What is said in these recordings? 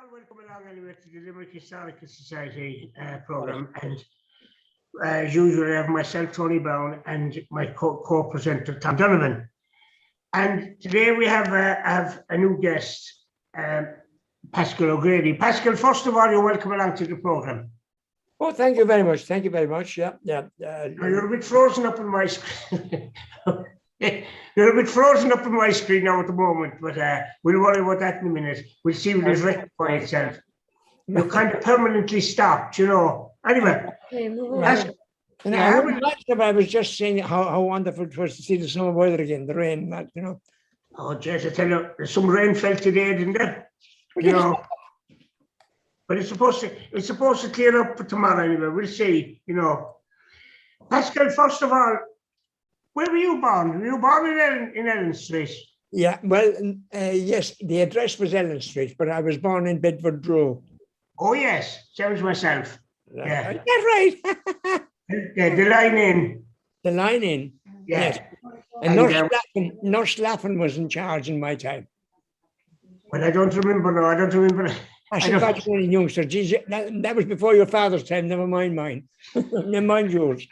all welcome along anyway to the Limerick Historical Society programme, and as usual I have myself, Tony Brown, and my co-presenter, Tom Donovan. And today we have a new guest, Paschal O'Grady. Paschal, first of all, you're welcome along to the programme. Oh, thank you very much. Thank you very much. Yeah. You're a bit frozen up on my screen. You're a bit frozen up on my screen now at the moment, but we'll worry about that in a minute. We'll see when it's rectify itself. You're kind of permanently stopped, you know. Anyway. I was just saying how wonderful it was to see the summer weather again, the rain, you know. Oh, Jess, I tell you, some rain fell today, didn't it? You know. But it's supposed to clear up for tomorrow anyway. We'll see, you know. Paschal, first of all, where were you born? Were you born in Ellen Street? Yeah, well, yes, the address was Ellen Street, but I was born in Bedford Row. Oh, yes, that was myself. Yeah. Is that right? Yeah, the line in. The line in, yeah. Yes. And Nurse Laffin was in charge in my time. Well, I don't remember, no, I don't remember. I forgot you were a youngster. Geez, that was before your father's time, never mind mine. Never mind yours.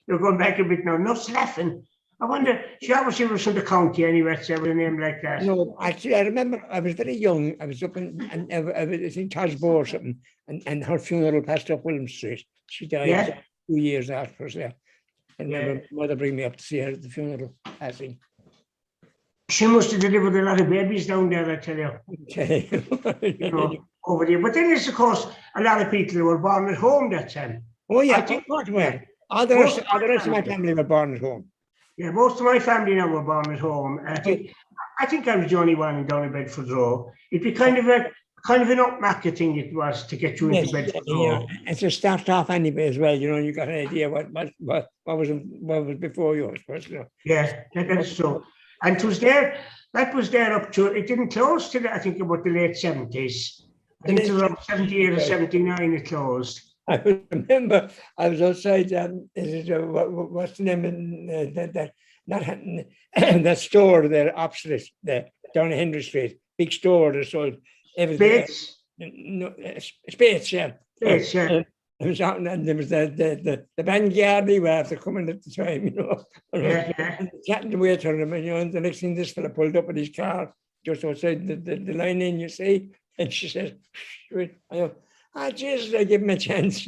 You're going back a bit now. Nurse Laffin. I wonder, she obviously was from the county anyway, so with a name like that. No, actually, I remember I was very young. I was up in I was in Tosbo or something, and her funeral passed up William Street. She died 2 years after us. Yeah. I remember my mother bring me up to see her at the funeral passing. She must have delivered a lot of babies down there, I tell you. Okay. You know, over there. But then there's, of course, a lot of people who were born at home that time. Oh, yeah, I think what were. All the rest of my family were born at home. Yeah, most of my family now were born at home. I think I was the only one down in Bedford Row. It'd be kind of an upmarket thing it was to get you into Bedford Row. Yeah, and to start off anyway as well, you know, you got an idea what was before yours, first, you know. Yeah, that's true. And that was there up to, it didn't close till I think about the late 70s. I think it was around 78 or 79 it closed. I remember I was outside, what's the name, that store there opposite, down Henry Street, big store that sold everything. Spates? No, Spates, yeah. Spates, yeah. I was out and there was the vanguard were after coming at the time, you know. Yeah. Chatting away to him, and you know, and the next thing this fella pulled up in his car just outside the line in, you see, and she says, Jesus, I give him a chance.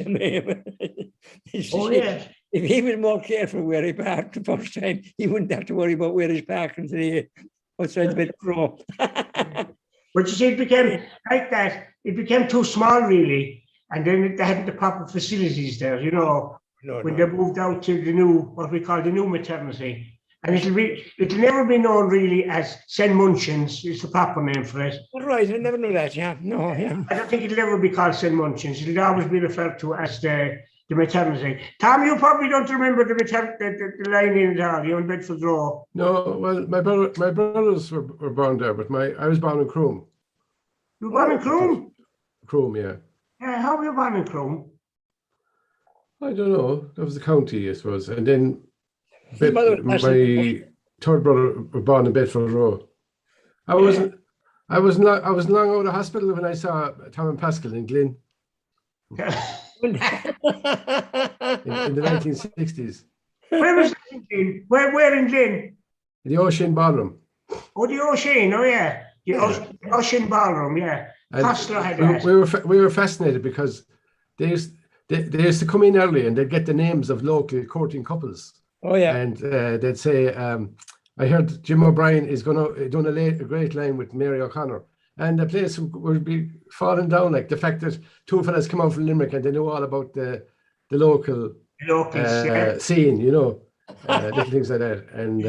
Oh, yeah. If he was more careful where he parked the first time, he wouldn't have to worry about where he's parking today outside the bit pro. But you see, it became like that. It became too small, really. And then they hadn't the proper facilities there, you know, when they moved out to the new, what we call the new maternity. And it'll never be known really as St. Munchins is the proper name for it. Right, I never knew that, yeah. No, yeah. I don't think it'll ever be called St. Munchins. It'll always be referred to as the maternity. Tom, you probably don't remember the line in at all. You're in Bedford Row. No, well, my brothers were born there, but I was born in Croom. You were born in Croom? Croom, yeah. How were you born in Croom? I don't know. That was the county, I suppose. And then my third brother was born in Bedford Row. I wasn't long out of hospital when I saw Tom and Paschal in Glynn. in the 1960s. Where was that in Glynn? Where in Glynn? The Ocean Ballroom. Oh, the Ocean, oh yeah. The Ocean Ballroom, yeah. Paschal had that. We were fascinated because they used to come in early and they'd get the names of local courting couples. Oh yeah. And they'd say, I heard Jim O'Brien is doing a great line with Mary O'Connor. And the place would be falling down, like the fact that two fellas come out from Limerick and they know all about the local scene, you know, little things like that. And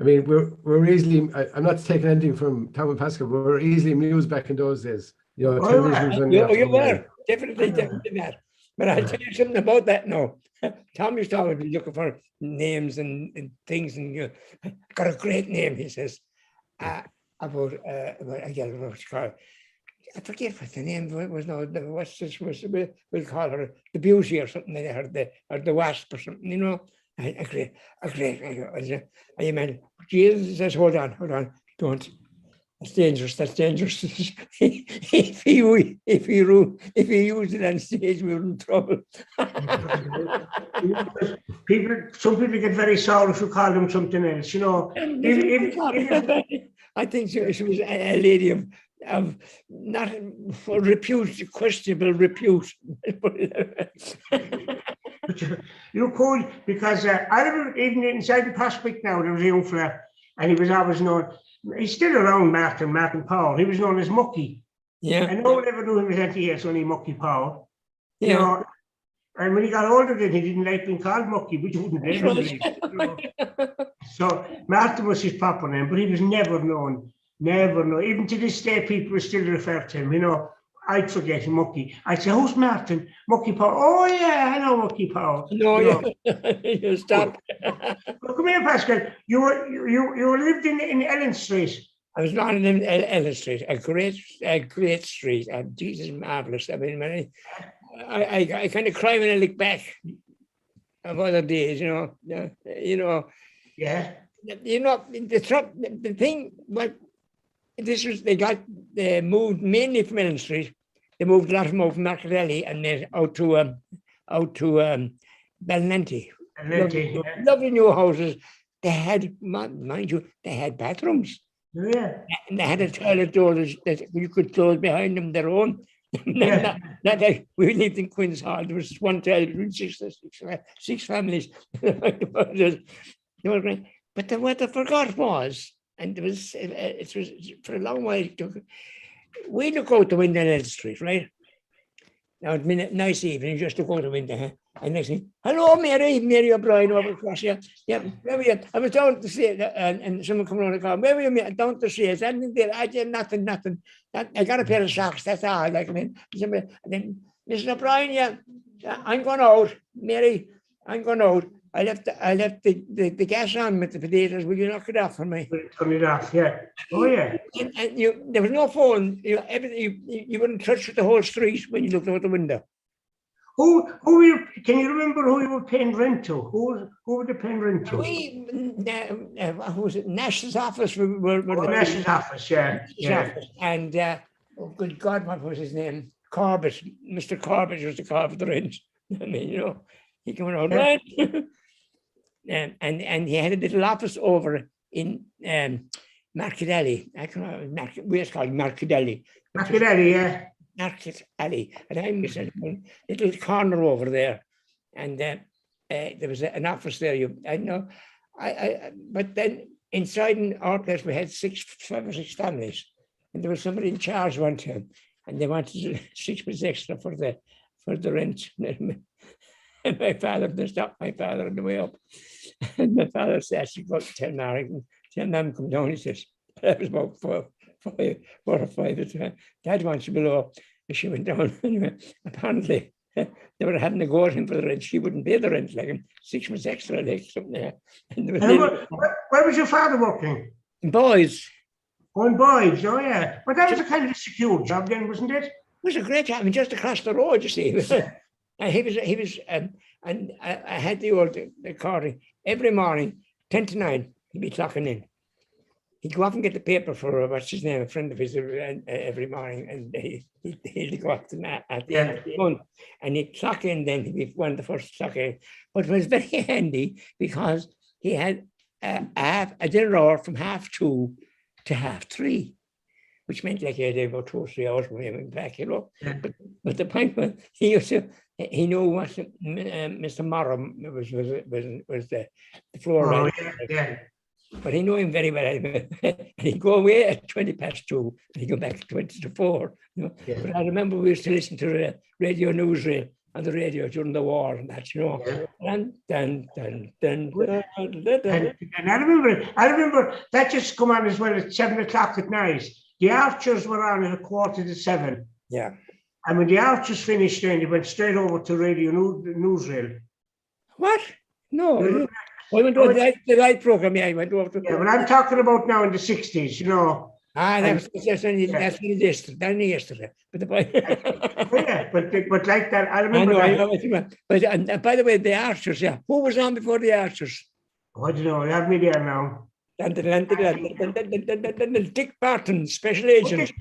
I mean, we're easily, I'm not taking anything from Tom and Paschal, but we're easily amused back in those days. You know, television. You were, definitely that. But I'll tell you something about that now. Tom used to always be looking for names and things, and you know, got a great name, he says, about I forget what the name was now. We'll call her the Beauty or something like that, or the Wasp or something, you know. A great. You mean, Jesus says, hold on, don't. That's dangerous. That's dangerous. if he used it on stage, we were in trouble. Some people get very sour if you call them something else, you know. I think she was a lady of not repute, questionable repute. But you could, because I remember even inside the Paschal now, there was a young fella, and he was always known, he's still around, Martin Powell. He was known as Mucky. Yeah. And no one ever knew him as anything else, only Mucky Powell. Yeah. You know, and when he got older, then he didn't like being called Mucky, which wouldn't blame him. You know. So Martin was his proper name, but he was never known. Even to this day, people still refer to him, you know. I'd forget Mucky. I'd say, who's Martin? Mucky Powell. Oh, yeah, I know Mucky Powell. No, you you stop. Well, come here, Paschal. You lived in Ellen Street. I was born in Ellen Street, a great street, and Jesus, marvelous. I mean, I kind of cry when I look back of other days, you know. Yeah. You know, the thing, but this was, they moved mainly from Ellen Street. They moved a lot of them over from Marcadelli and then out to Belnanty. Lovely new houses. They had, mind you, they had bathrooms. Yeah. And they had a toilet door that you could close behind them, their own. Yeah. Not that we lived in Queen's Hall. There was one toilet with six families. They were great. But what I forgot was, and it was for a long while, we look out the window on Ellen Street, right? Now it'd been a nice evening, just to go out the window, huh? And next thing, hello, Mary O'Brien over across here. Yeah, where were you? I was down to see it, and someone come around the car. Where were you? Down to see it. Anything there? I did nothing. I got a pair of socks. That's all. Like, I mean, and then Mr. O'Brien, yeah, I'm going out. Mary, I'm going out. I left the gas on with the potatoes. Will you knock it off for me? Turn it off, yeah. Oh, yeah. And there was no phone. Everything. You were in touch with the whole street when you looked out the window. Who were you? Can you remember who you were paying rent to? Who were they paying rent to? Who was it? Nash's office. Nash's office, yeah. Office. And oh, good God, what was his name? Corbett. Mr. Corbett used to call for the rent. I mean, you know, he came around, right? And he had a little office over in Marcadelli. I can't remember, we just called Marcadelli. Marcadelli, yeah. Market Alley, and I was in a little corner over there, and there was an office there. I know, but then inside in our place we had 5 or 6 families, and there was somebody in charge one time, and they wanted 6 months extra for the rent. And my father, they stopped my father on the way up, and my father said, "I go to tell Mary, tell them come down." He says, "That was about 4 or 5 at the time. Dad wants you below." And she went down. Anyway, apparently they were having to go at him for the rent. She wouldn't pay the rent, like 6 months extra, like something there. And where was your father working? In Boys. Oh, in Boys, oh yeah. But that was a kind of a secure job then, wasn't it? It was a great job. I mean, just across the road, you see. And he was, and I had the old recording every morning, 10 to 9, he'd be clocking in. He'd go off and get the paper for, what's his name, a friend of his, every morning, and he'd go off to that at the end of the month, and he'd clock in then, he'd be one of the first to clock in. But it was very handy because he had a dinner hour from 2:30 to 3:30, which meant like he had about 2 or 3 hours when he went back, you know. Yeah. But the point was, he knew what Mr. Morrow was the floor. Oh, yeah. But he knew him very well. He'd go away at 2:20, and he'd go back at 20 to 4. You know? Yeah. But I remember we used to listen to the radio newsreel on the radio during the war and that, you know. Yeah. And I remember that just come on as well at 7 o'clock at night. The Archers were on at 6:45. Yeah. And when the Archers finished, then they went straight over to radio newsreel. What? No. I went to the right program, yeah, I went over to... Yeah, but I'm talking about now in the 60s, you know. That's only yesterday. But the point... Yeah, but like that, I remember... I know. But by the way, the Archers, yeah. Who was on before the Archers? I don't know, I have me there now. Dick Barton, special agent. Dick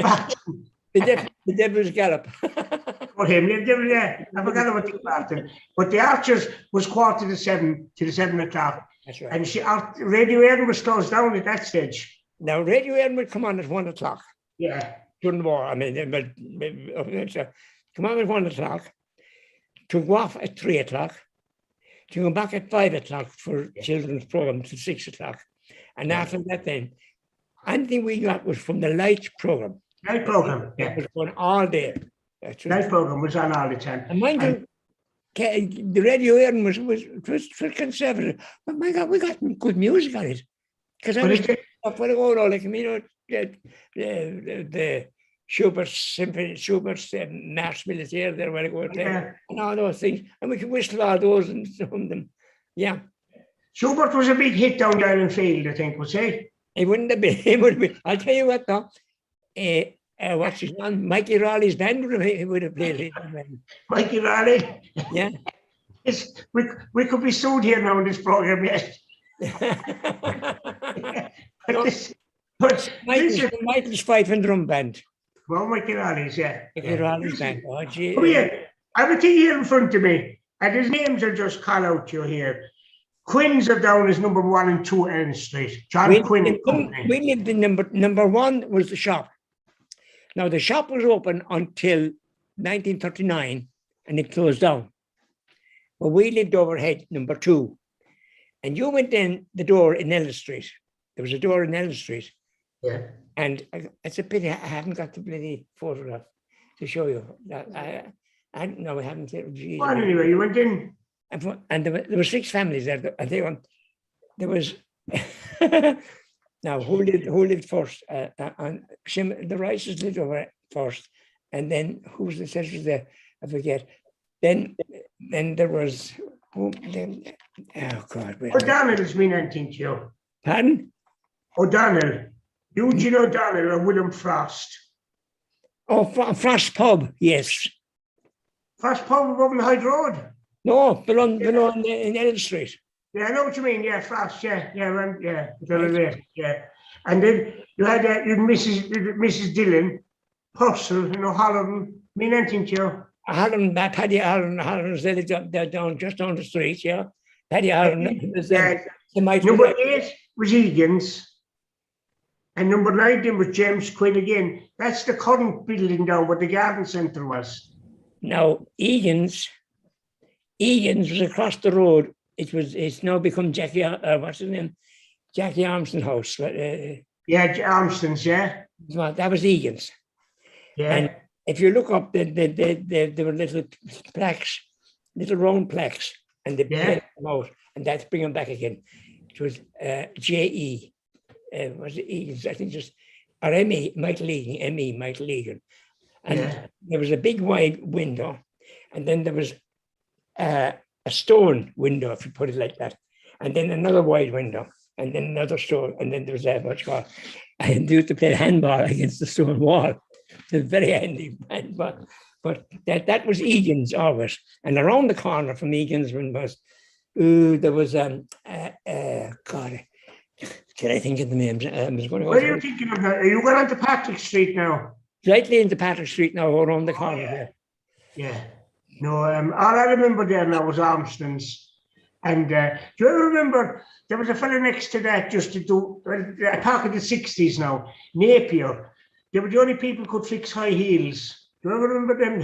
Barton. The Devil's Gallop. For him, yeah, I forgot about Dick Barton. But the Archers was 7:15 to 7 o'clock. That's right. And Radio Erin was closed down at that stage. Now, Radio Erin would come on at 1 o'clock. Yeah. During the war, I mean, come on at 1 o'clock, to go off at 3 o'clock, to go back at 5 o'clock for children's program to 6 o'clock. And after that, then, anything we got was from the light program. Light program, yeah. It was going all day. Light program was on all the time. And mind you, the Radio Erin was conservative, but my God, we got good music on it. Because I was for the whole, like, you know, the Schubert's Symphony, Schubert's March Militaire, there when I go there, and all those things, and we could whistle all those and some of them. Yeah. Schubert was a big hit down there in Field, I think, was he? He wouldn't have been. He would have been. I'll tell you what, though. What's his name? Mikey Raleig's band would have played it. Mikey Raleigh? Yeah. We could be sued here now in this program, yes. But Michael's fife and drum band. Well, Mikey Raleigh's, yeah. Mikey Raleigh's band. Oh, gee. Oh, yeah. I have a thing here in front of me, and his names are just call out to you here. Quinn's are down as number 1 and 2 Elm Street. John Quinn and Company. We lived in number 1 was the shop. Now, the shop was open until 1939, and it closed down. But we lived overhead, number 2. And you went in the door in Ellis Street. There was a door in Ellis Street. Yeah. And it's a pity I haven't got the bloody photograph to show you. I don't know, I haven't. Geez. Well, anyway, you went in. And there were 6 families there. And there was now who lived first? And the Rices lived over first, and then who was the sisters there? I forget. Then there was oh God. O'Donnell's mean anything to you? Pardon? O'Donnell. Eugene O'Donnell or William Frost? Oh, Frost Pub, yes. Frost Pub above on the Hyde Road? No, below in Elm Street. Yeah, I know what you mean. Yeah, Frost. Yeah. And then you had Mrs. Dillon, Purcell, you know, Holland. Mean anything to you? Holland, Paddy Holland, they lived down just down the street. Yeah, Paddy Holland. Number 8 was Egan's. And number 9 then was James Quinn again. That's the current building down where the garden centre was. Now, Egan's was across the road. It's now become Jackie, what's his name? Jackie Armstrong House. Yeah, Armstrong's, yeah. That was Egan's. Yeah. And if you look up, there were little plaques, little round plaques, and they printed them out, and that's bringing them back again. It was J.E. Was it Egan's? I think just, or M.E. Michael Egan, M.E. Michael Egan. And there was a big wide window, and then there was a stone window, if you put it like that, and then another wide window, and then another stone, and then there was what you call, I used to play handball against the stone wall. It was very handy handball. But that was Egan's always. And around the corner from Egan's was, there was, God, can I think of the names? What are you thinking of now? Are you going on to Patrick Street now? Slightly into Patrick Street now, around the corner there. Yeah. No, all I remember there now was Armstrong's. And do you ever remember, there was a fellow next to that just to do, I talk in the 60s now, Napier. They were the only people who could fix high heels. Do you ever remember them?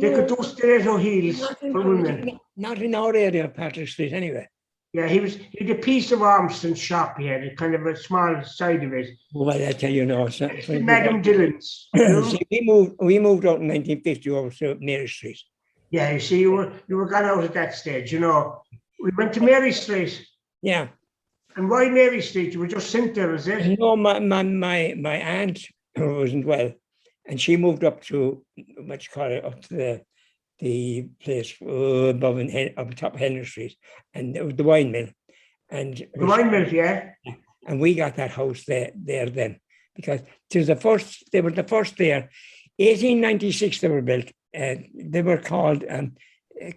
They could do stiletto heels for women. Not in our area of Patrick Street anyway. Yeah, he had a piece of Armstrong's shop. He had a kind of a small side of it. Well, I tell you now. Madam Dillon's. See, we moved out in 1950 over to Mary Street. Yeah, you see, you were gone out at that stage, you know. We went to Mary Street. Yeah. And why Mary Street? You were just sent there, is it? No, my aunt wasn't well, and she moved up to what you call it, up to the place above up top of Henry Street, and it was the wine mill. And the wine mill, yeah. And we got that house there then, because it was they were the first there. 1896 they were built. They were called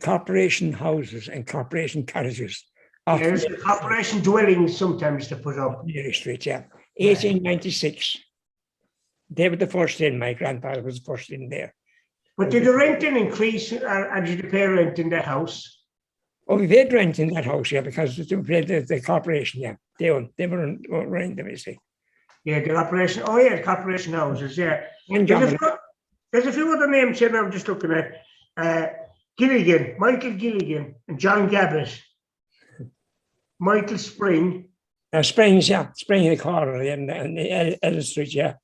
corporation houses and corporation cottages. off There's a corporation dwellings sometimes to put up. Mary Street, yeah. 1896. They were the first in. My grandfather was the first in there. But did the renting increase, or did you pay rent in that house? Oh, we paid rent in that house, yeah, because the corporation, yeah. They were renting, you see. Yeah, the corporation. Oh, yeah, the corporation houses, yeah. And There's a few other names here I'm just looking at. Gilligan, Michael Gilligan, and John Gabbett, Michael Spring. Springs, yeah. Spring in the corner, yeah, and Ellis Street, yeah.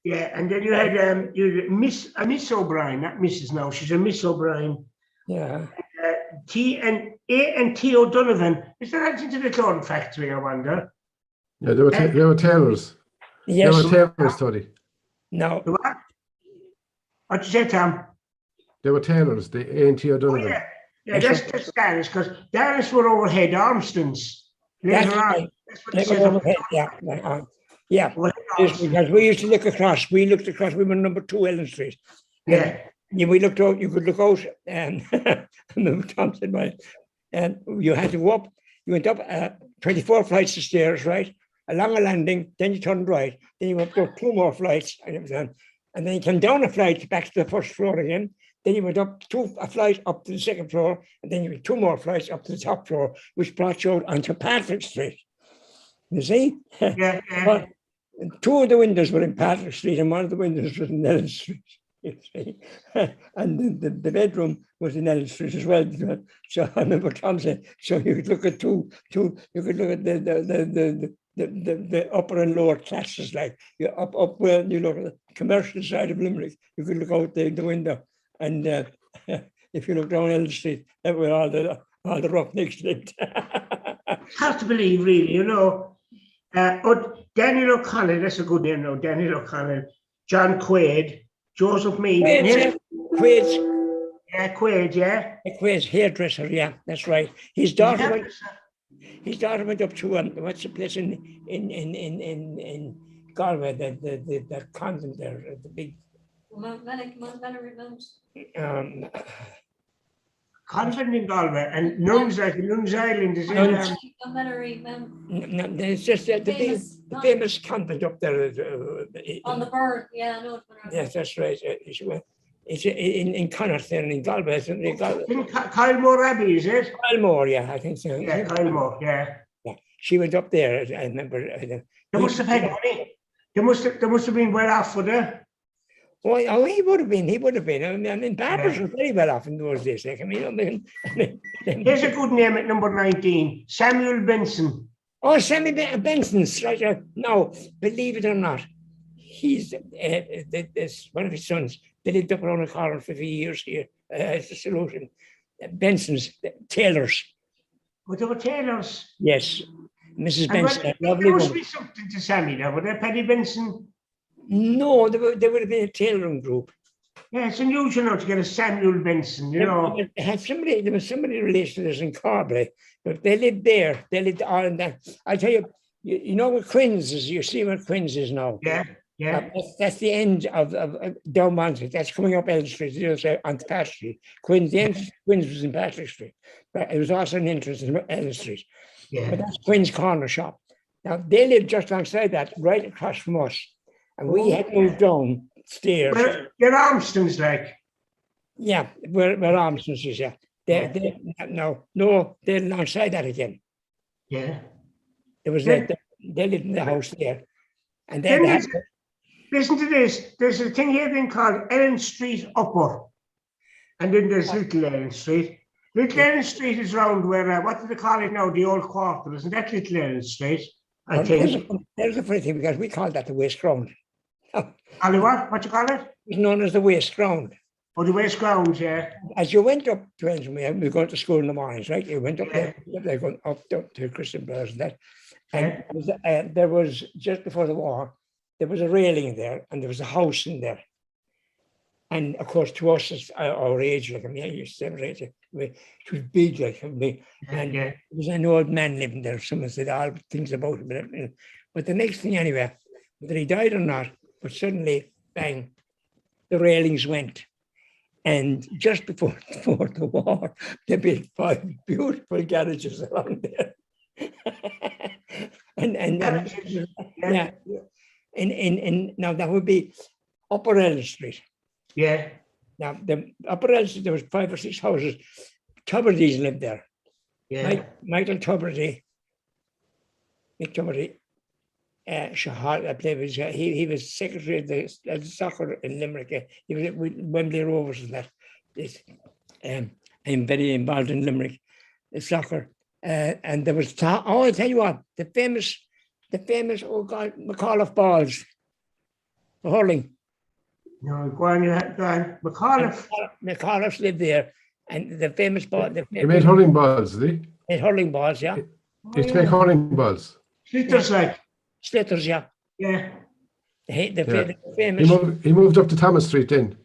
Yeah, and then you had Miss O'Brien, not Mrs. now, she's a Miss O'Brien. Yeah. T. O'Donovan. Is there anything to the clothing factory, I wonder? Yeah, they were tailors. Yes. They were tailors, Toddy. No. What? What'd you say, Tom? They were tailors, the A&T Oh, O'Donovan. yeah. Yeah, that's Dallas, because Dallas were overhead Armstons. That's Later on. right. That's what They they were said. overhead, yeah. Yeah. Overhead Yes, Armstons. because we used to look across. We looked across. We were number 2 Ellen Street. Yeah. Yeah, we looked out. You could look out, and Tom said, "Right." And you had to go up. You went up 24 flights of stairs, right, along a landing. Then you turned right. Then you went up 2 more flights, and then you came down a flight back to the first floor again. Then you went up a flight up to the second floor, and then you went 2 more flights up to the top floor, which brought you out onto Patrick Street. You see? Yeah. But 2 of the windows were in Patrick Street, and 1 of the windows was in Ellen Street. You see? And the bedroom was in Ellen Street as well. So I remember Tom saying, so you could look at you could look at the upper and lower classes, like you up where you look at the commercial side of Limerick, you could look out the window, and if you look down Ellen Street, that were all the roughnecks lived. Hard to believe, really, you know. But Daniel O'Connell, that's a good name now. Daniel O'Connell, John Quaid, Joseph Mead. Quaid's Quaid, yeah. Quaid's hairdresser, yeah, that's right. His daughter went up to what's the place in Galway, the convent there, the big Convent in Galway, and Nuns, like Nuns Island, is Nuns. No, it's just the famous convent up there. on the bird, yeah, I know it. Yes, that's right. It's in Connacht there in Galway. Isn't it? in Kylemore Abbey, is it? Kylemore, yeah, I think so. Yeah, Kylemore, yeah. Yeah. She went up there, I remember. They must have had money. They must have been well off for that. Oh, he would have been. I mean, barbers were very well off in those days. Like, I mean, Here's a good name at number 19, Samuel Benson. Oh, Sammy Benson's right. No, believe it or not, he's this one of his sons. They lived up around the corner for 50 years here. It's a solution. Benson's tailors. But they were tailors. Yes, Mrs. And Benson, a lovely there must woman. be something to Sammy now, were there, Paddy Benson? No, there would have been a tailoring group. Yeah, it's unusual now to get a Samuel Benson, you know. There was somebody relation to us in Carberry, but they lived there. They lived all in that. I tell you, you know where Quinn's is. You see where Quinn's is now. Yeah. That's the end of Downmont. That's coming up Elm Street, you know, onto Patrick Street. Quinn's was in Patrick Street, but it was also an entrance in Elm Street. Yeah. But that's Quinn's corner shop. Now they lived just alongside that, right across from us, and we had moved down stairs. They're Armstons, like. Yeah, we're Armstron's is, yeah. They're alongside that again. Yeah. There was Then- they lived in the house there, and Then then listen to this. There's a thing here being called Ellen Street Upper. And then there's Little Ellen Street. Little Ellen Street is round where, what do they call it now? The old quarter. Isn't that Little Ellen Street? I think. there's a funny thing because we called that the waste ground. Ollie, what you call it? It's known as the waste ground. Oh, the waste grounds, yeah. As you went up to Ensmere, we were going to school in the mornings, right? You went up there, going up to Christian Brothers and that. And there was, just before the war, there was a railing there and there was a house in there. And of course, to us, it's our age, like, I mean, I used to say, it was big, like, me. And Yeah. there was an old man living there. Someone said all things about him. But the next thing, anyway, whether he died or not, but suddenly, bang, the railings went. And just before the war, they built 5 beautiful garages around there. And Yeah. yeah, in now that would be Upper Elm Street. Yeah. Now the Upper Elm Street, there was 5 or 6 houses. Tuberty's lived there. Yeah. Michael Tuberty. Mick Tuberty. Shahar, I believe he was secretary of the soccer in Limerick. He was with Wembley Rovers and that. I'm very involved in Limerick, the soccer. And there was I tell you what, the famous oh God, McAuliffe balls, the hurling. No, go on, go on. McAuliffe's lived there, and the famous ball. He made hurling balls, did he? Made hurling balls, yeah. He used to make hurling balls. Slitters, like. Slitters, yeah. Yeah. The famous. He moved up to Thomas Street then.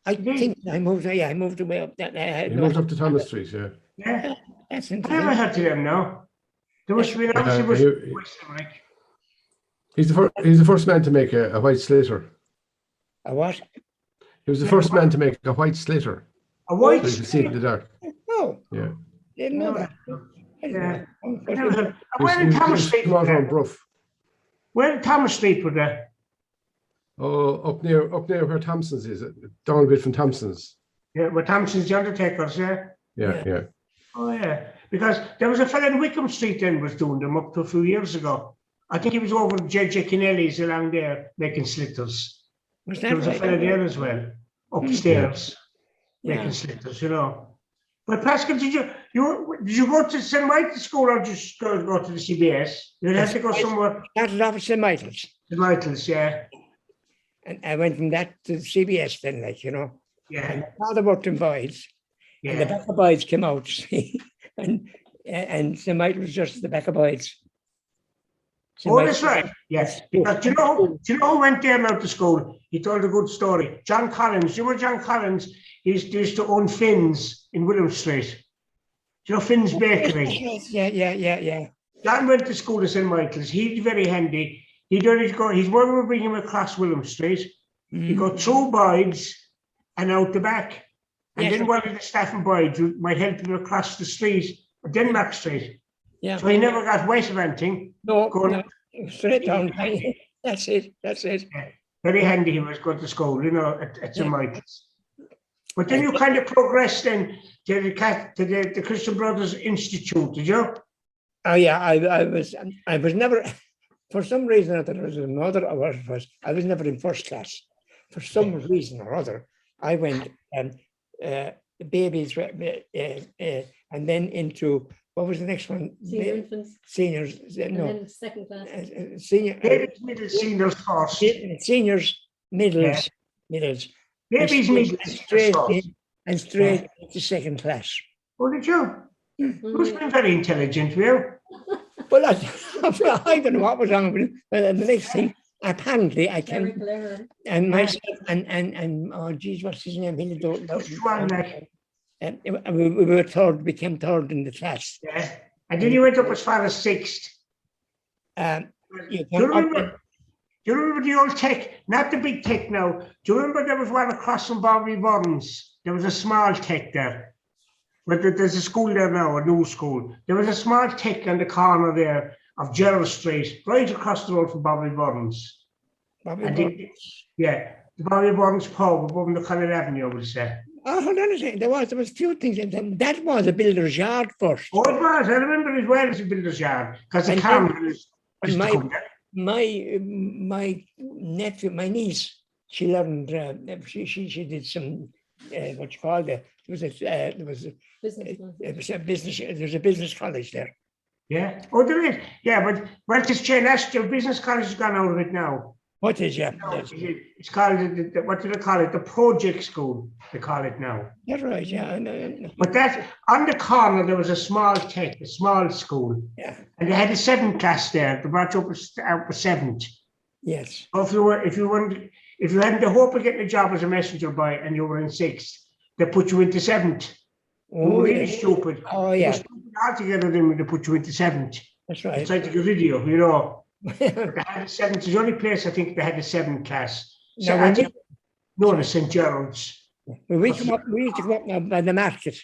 I think I moved. Yeah, I moved away up that. He moved up to Thomas Street, yeah. Yeah. That's I never interesting. heard to them, no. There must have been He's the first man to make a white slater. A what? He was the first man to make a white slater. A white So you can see it in the dark. No, Yeah. didn't know that. Yeah. I I never heard. He Where in Thomas Street come out was on that? Bruff. Where in Thomas Street was that? Oh, up near where Thompson's is, down a bit from Thompson's. Yeah, where Thompson's the Undertakers, yeah. Yeah. Oh, yeah. Because there was a fella in Wickham Street then was doing them up to a few years ago. I think he was over at J.J. Kennelly's around there making slitters. Was There that was a right? fella there as well, upstairs, making slitters, you know. But Pascal, did you go to St. Michael's School or just go to the CBS? You had to go somewhere. Started off at St. Michael's, St. Michael's, yeah. and I went from that to CBS then, like, you know. And Yeah, my father worked in Boyd's, and the yeah. back of Boyd's came out, see, and St. Michael's was just the back of Boyd's. St. Oh, that's Michael's- right. Yes. Because do you know who went there now to school? He told a good story. John Collins. You know John Collins? He used to own Finn's in William Street. Do you know Finn's Bakery? Yes, yeah. John went to school at St. Michael's. He's very handy. He'd only go, his mother would bring him across William Street. He'd go through Boyd's and out the back. And Yes. then one of the staff in Boyd's might help him across the street, Denmark Street. Yeah. So he never got wet or anything. No, Going- straight down. That's it. Very handy he was going to school, you know, at St. Michael's. But then you kind of progressed then to the Christian Brothers Institute, did you? Oh yeah, I was never, for some reason or other, there was another, I was never in first class. For some reason or other, I went babies, and then into, what was the next one? Senior infants, Seniors, and no, then second class. senior, Babies, middle, seniors first. seniors, middles, Babies, middle, straight seniors first. and straight to second class. Oh, did you? Who's been very intelligent, you? Well, I don't know what was wrong with him. The next thing, apparently, I can. Clerical error. And myself and oh geez, what's his name? He don't know. Which one, like? And we were third, became third in the class. Yeah. And then you went up as far as sixth. You Do can you remember the old tech, not the big tech now? Do you remember there was one across from Bobby Burns? There was a small tech there. But there's a school there now, a new school. There was a small tech on the corner there of Gerald Street, right across the road from Bobby Burns. And the Bobby Burns pub above the Connaught Avenue, I would say. Oh, hold on a second. There was a few things. That was a builder's yard first. Oh, it was. I remember it well as a builder's yard because the And camera used to my- come there. My nephew, my niece, she learned. She did some what you call it. There was a Business. there's a business college there. Yeah. Oh, there is. Yeah, but well, it's changed. That's your business college has gone out of it now. What is yeah? No, it's called what do they call it? The project school. They call it now. That's right. Yeah. I know. But that on the corner there was a small tech, a small school, Yeah. and they had a 7th class there. They brought you up for 7th. Yes. So if you hadn't the hope of getting a job as a messenger boy and you were in 6th, they put you into 7th. Oh, Really yeah. stupid. Oh, You yeah. were stupid altogether then when they put you into 7th. That's right. It's like the video, you know. They had a 7th. It's the only place I think they had a 7th class. So Now, I when think known as St. Gerald's. we used to come up now by the market.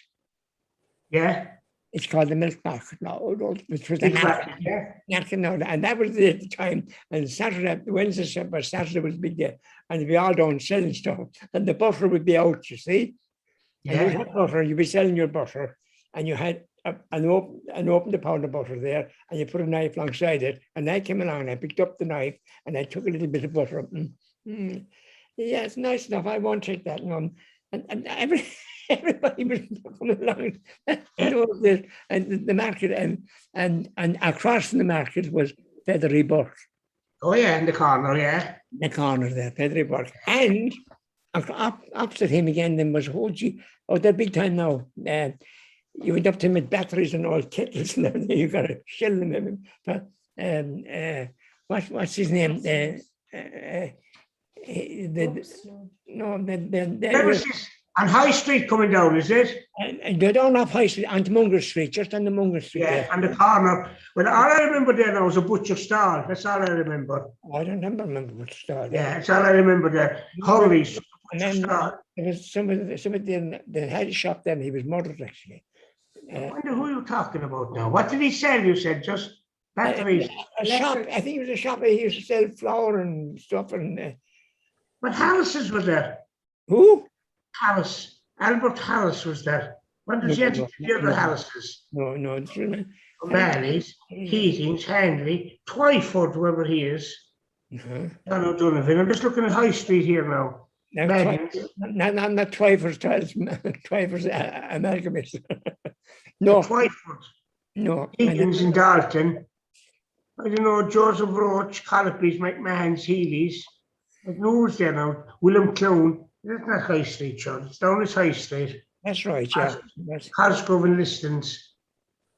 Yeah. It's called the milk market now, which was the Big market. market, yeah. Knacking now, and that was the time. And Saturday, Saturday was a big day, and we'd be all down selling stuff. And the butter would be out, you see. And you Yeah, had butter, you'd be selling your butter, and you had an opened pound of butter there, and you put a knife alongside it. And I came along, and I picked up the knife, and I took a little bit of butter. Yeah, it's nice enough. I won't take that. No. And everybody was coming along. And the market and across from the market was Feathery Burke. oh yeah, in the corner, yeah. The corner there, Feathery Burke. And opposite him again, then was they're big time now. You went up to him with batteries and all kettles and everything. You got to shell them. But what's his name? Where was this? On High Street coming down, is it? And they don't have High Street, onto Munger Street, just on the Munger Street. Yeah, there. on the corner. Well, all I remember there now was a butcher stall. That's all I remember. I don't remember what start. Yeah, that's all I remember there. Hurley's And butcher then stall. there was somebody that had a shop then. He was murdered actually. I wonder who you're talking about now. What did he sell? You said just batteries. A shop. I think it was a shop. He used to sell flour and stuff. And But Harris's was there. who? Harris. Albert Harris was there. What did you have the other Harris's? No, it's really. O'Malley's, Keating's, Handley, Twyford, whoever he is. John O'Donovan. I'm just looking at High Street here now. Baggins. Not Twyford's, Twyford's amalgamate. No, Twyford. no. Higgins and Dalton. I don't know, Joseph Roach, Colopy's, McMahon's, Healy's. I don't know who's there now. William Clown. That's not High Street, John. It's down as High Street. That's right, yeah. Cosgrove and Listons.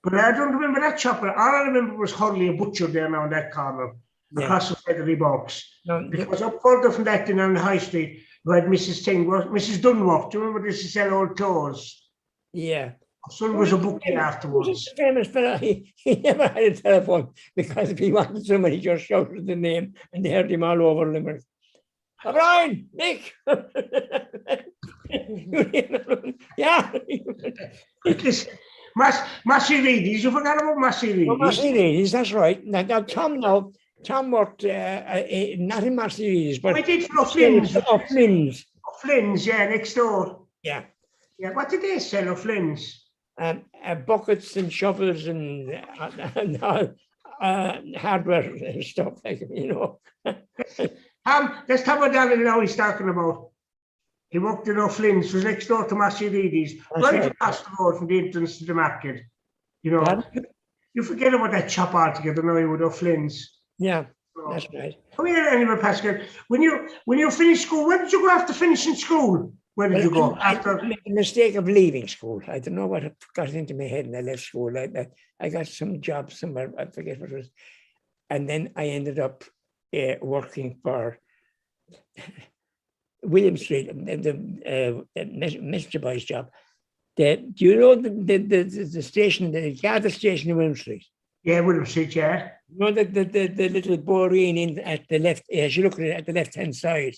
But I don't remember that shop. All I remember was Hurley, a butcher there now in that corner, across the Feathery Box. No, Because up further from that, then on the High Street, you had Mrs. Dunlop. Do you remember this? She sell old clothes. yeah. Her son was a bookie He was afterwards. a famous fella. He never had a telephone because if he wanted somebody, he just shouted the name and they heard him all over Limerick. O'Brien, Nick. Yeah. Massey Reedy's. You forgot about Massey Reedy's? Massey Reedy's, that's right. Now Tom worked not in Massey Reedy's, but I did for O'Flynn's. O'Flynn's. O'Flynn's, yeah, next door. Yeah. Yeah, what did they sell, O'Flynn's? Buckets and shovels and hardware and stuff, like, you know. That's Tom O'Donnell now he's talking about. He worked in O'Flynn's, was next door to Massey Reedy's, right across the road from the entrance to the market. You know, you forget about that shop altogether now with O'Flynn's. Yeah, that's right. Oh yeah, anyway, Pascal, when you finished school, where did you go after finishing school? Where did you go? I made the mistake of leaving school. I don't know what got into my head and I left school. I got some job somewhere, I forget what it was. And then I ended up working for William Street, the Mr. Boy's job. Do you know the station, the gather station in William Street? Yeah, William Street, yeah. You know the little boreen in at the left, as you look at it at the left-hand side.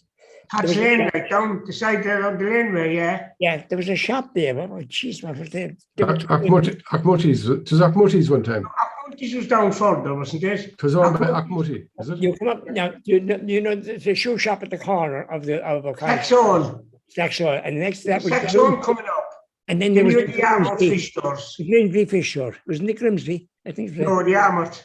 Hatch Lane, like down the side there on the laneway, yeah. Yeah, there was a shop there. Oh, jeez, what was there? Achmutty's. It was Achmutty's one time. Achmutty's was down further, wasn't it? It was owned by Achmutty, is it? You come up now. You know there's a shoe shop at the corner of a car. Saxon. Saxon, and next to that was Saxon coming up. and then there was The Armoured Fish Stores. the Grimsby Fish Store. Wasn't it Grimsby? I think it was. No, the Armoured.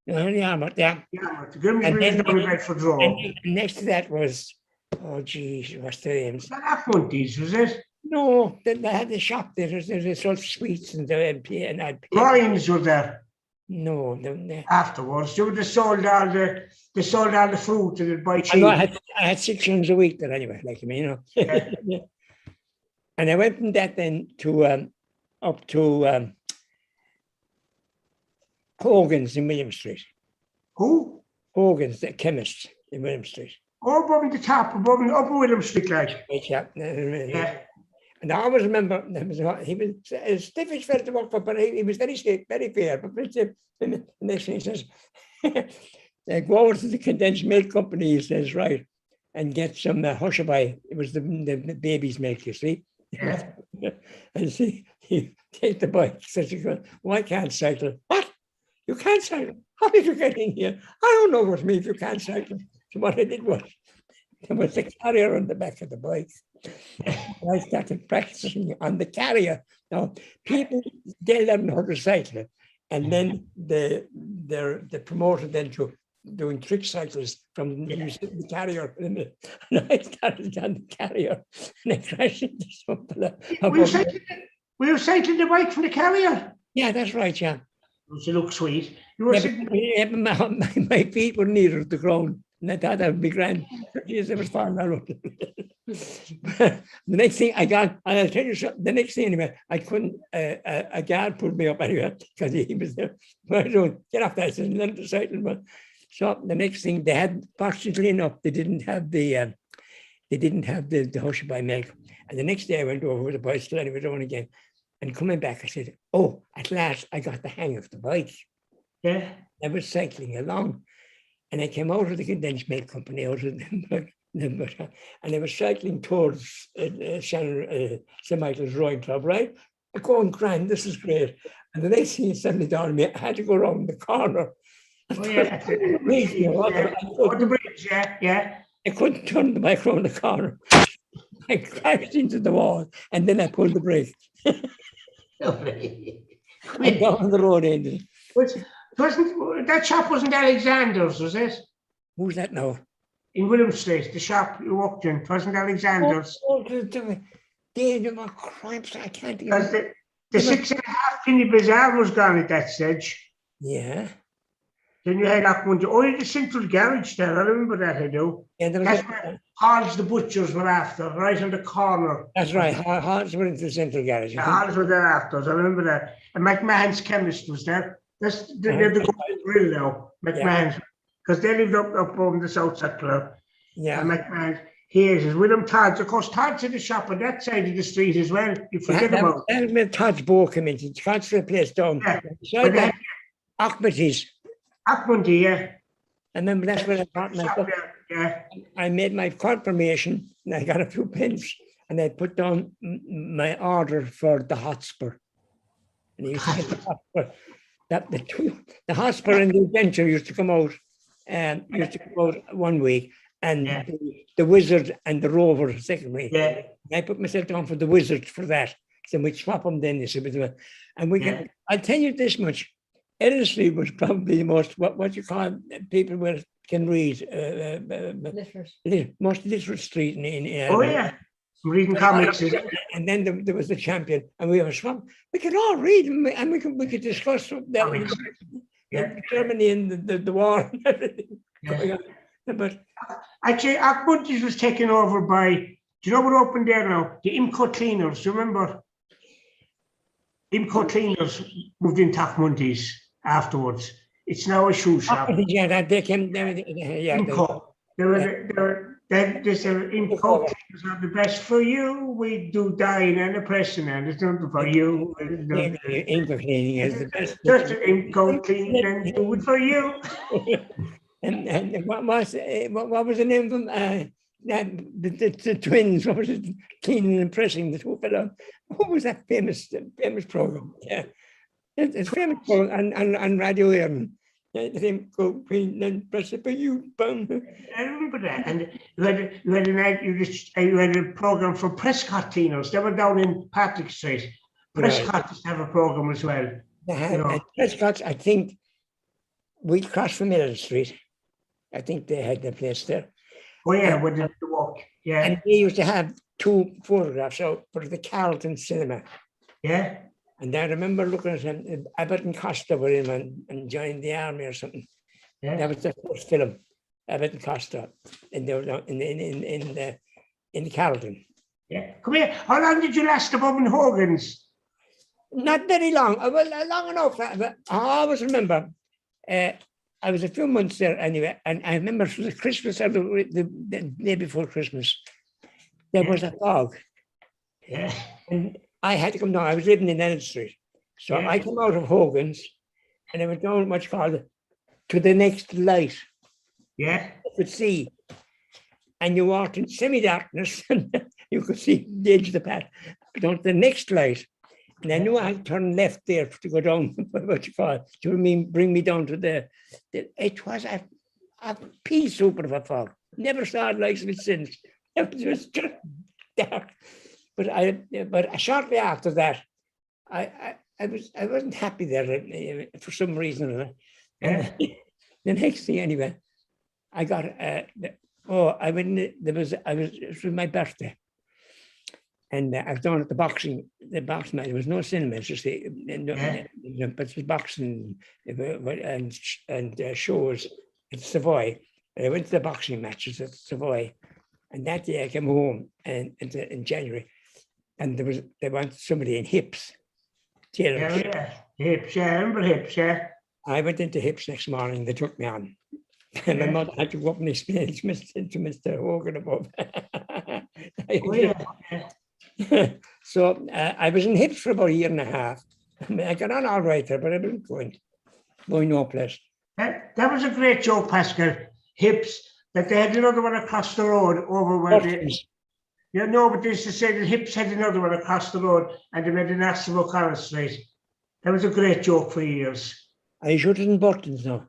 The Armoured, yeah. The Armoured. The Grimsby And was then- down in Bedford Road. And next to that was, oh geez, what's the names? That Achmutty's, was it? No, they had the shop there. They sold sweets and MP and I'd pay. Ryan's were there No, afterwards. They sold all the fruit and they'd buy I cheese. know I had 6 rooms a week there anyway, like me, you know. Yeah. And I went from that then to up to Hogan's in William Street. Who? Hogan's, the chemist in William Street. Oh, above the top, above the Upper William Street, like. Yeah. Yeah. And I always remember he was a stiffish fellow to work for, but he was very safe, very fair. But the next thing he says, go over to the condensed milk company, he says, right, and get some Hushabye. It was the baby's milk, you see. Yeah. And see, take the bike. So she goes, well, I can't cycle. What? You can't cycle? How did you get in here? I don't know what means you can't cycle. So what I did was, there was a carrier on the back of the bike. I started practicing on the carrier. Now, people, they learn how to cycle. And then the promoted then to doing trick cycles from using the carrier. And I started on the carrier and I crashed into something. Were you cycling the bike from the carrier? Yeah, that's right, yeah. She looked sweet. You were sitting. My feet were near the ground. And I thought that would be grand. Jeez, I was falling out. The next thing I got, and I'll tell you something, the next thing anyway, I couldn't, a guard pulled me up anyway, because he was there. What I doing? Get off that, I said, let the cycle. But so the next thing they had, fortunately enough, they didn't have the hush by milk. And the next day I went over with the bicycle and I was on again. And coming back, I said, oh, at last I got the hang of the bike. Yeah. I was cycling along. And I came out of the condensed milk company, out of them, and I was cycling towards St. Michael's Rowing Club, right? I go on, grand, this is great. And the next thing it suddenly dawned on me, I had to go around the corner. Oh, yeah. The bridge, yeah. I couldn't turn the bike around the corner. I crashed into the wall, and then I pulled the brake. And down the road ended. That shop wasn't Alexander's, was it? Who's that now? In William Street, the shop you walked in, it wasn't Alexander's. David, my crimes, I can't think Because the 6.5 penny bazaar was gone at that stage. Yeah. Then you had that one, the central garage there, I remember that I do. Yeah, That's where Hall's the butchers were after, right on the corner. That's right, Hall's were into the central garage. Hall's were there after, I remember that. And McMahon's chemist was there. That's the grill now, McMahon's, because they lived up on the south side club. Yeah. And McMahon's, here's William Todd's. Of course, Todd's in the shop on that side of the street as well. You forget about that. That was Todd's Bow came into the council place down. Yeah. Ahmadi's. Ahmadi, yeah. I remember that's where I got my book. Yeah. I made my confirmation and I got a few pins and I put down my order for the Hotspur. And he used to get the Hotspur. The Hotspur and the Adventure used to come out one week, and the Wizard and the Rover the second week. Yeah. I put myself down for the Wizard for that. So we swap them then. And we can. I'll tell you this much: Ellis Street was probably the most what you call people can read most literate street in oh yeah. Reading comics. And then there was the Champion, and we were swap. We could all read, and we could discuss that. Germany and the war and everything. Yeah. But actually, Ahmadi's was taken over by. Do you know what opened there now? The Imco Cleaners. Do you remember? Imco Cleaners moved into Ahmadi's afterwards. It's now a shoe shop. Yeah, that they came. Yeah, Imco. They said Imco Cleaners are the best for you. We do dyeing and the pressing, and it's not for you. Imco cleaning is the best. Just Imco cleaning and do it for you. And what was the name of them? The twins. What was it? Cleaning and pressing. The two fellows. What was that famous program? Yeah, it's famous program on Radio Ireland. They go clean and press it for you. Boom. I remember that. And you had a program for Prescott cleaners. They were down in Patrick Street. Prescott used to have a program as well. They had Prescott. I think we crossed from Middle Street. I think they had the place there. Oh yeah, with the walk. Yeah. And they used to have 2 photographs out for the Carlton Cinema. Yeah. And I remember looking at him. Abbott and Costa were in and joined the army or something. Yeah. That was the first film. Abbott and Costa, and they were in the Carlton. Yeah. Come here. How long did you last above in Hogan's? Not very long. Well, long enough. But I always remember. I was a few months there anyway, and I remember it was the Christmas or the day before Christmas. There was a fog. Yeah. And I had to come down. I was living in Elm Street. So I came out of Hogan's and I went down what's called to the next light. Yeah. You could see. And you walked in semi-darkness and you could see the edge of the path. Down to the next light. And I knew I had to turn left there to go down, what you call it, to bring me down to it was a pea soup of a fog. Never saw it like it since. It was just dark. But shortly after that, I wasn't happy there for some reason. And the next thing anyway, I got it was my birthday. And I was down at the boxing match. There was no cinemas, you see, but it was boxing and shows at Savoy. And I went to the boxing matches at Savoy, and that day I came home in January, and they wanted somebody in Hips. Hips, I remember Hips, yeah. I went into Hips next morning. They took me on, and my mother had to go up and explain to Mr. Hogan above. So I was in Hips for about a year and a half. I mean, I got on all right there, but I wasn't going no place. That was a great joke, Paschal. Hips, that they had another one across the road over where but they used to say that Hips had another one across the road and they made an Aston O'Connor Street. That was a great joke for years. Are you sure it isn't Buttons now?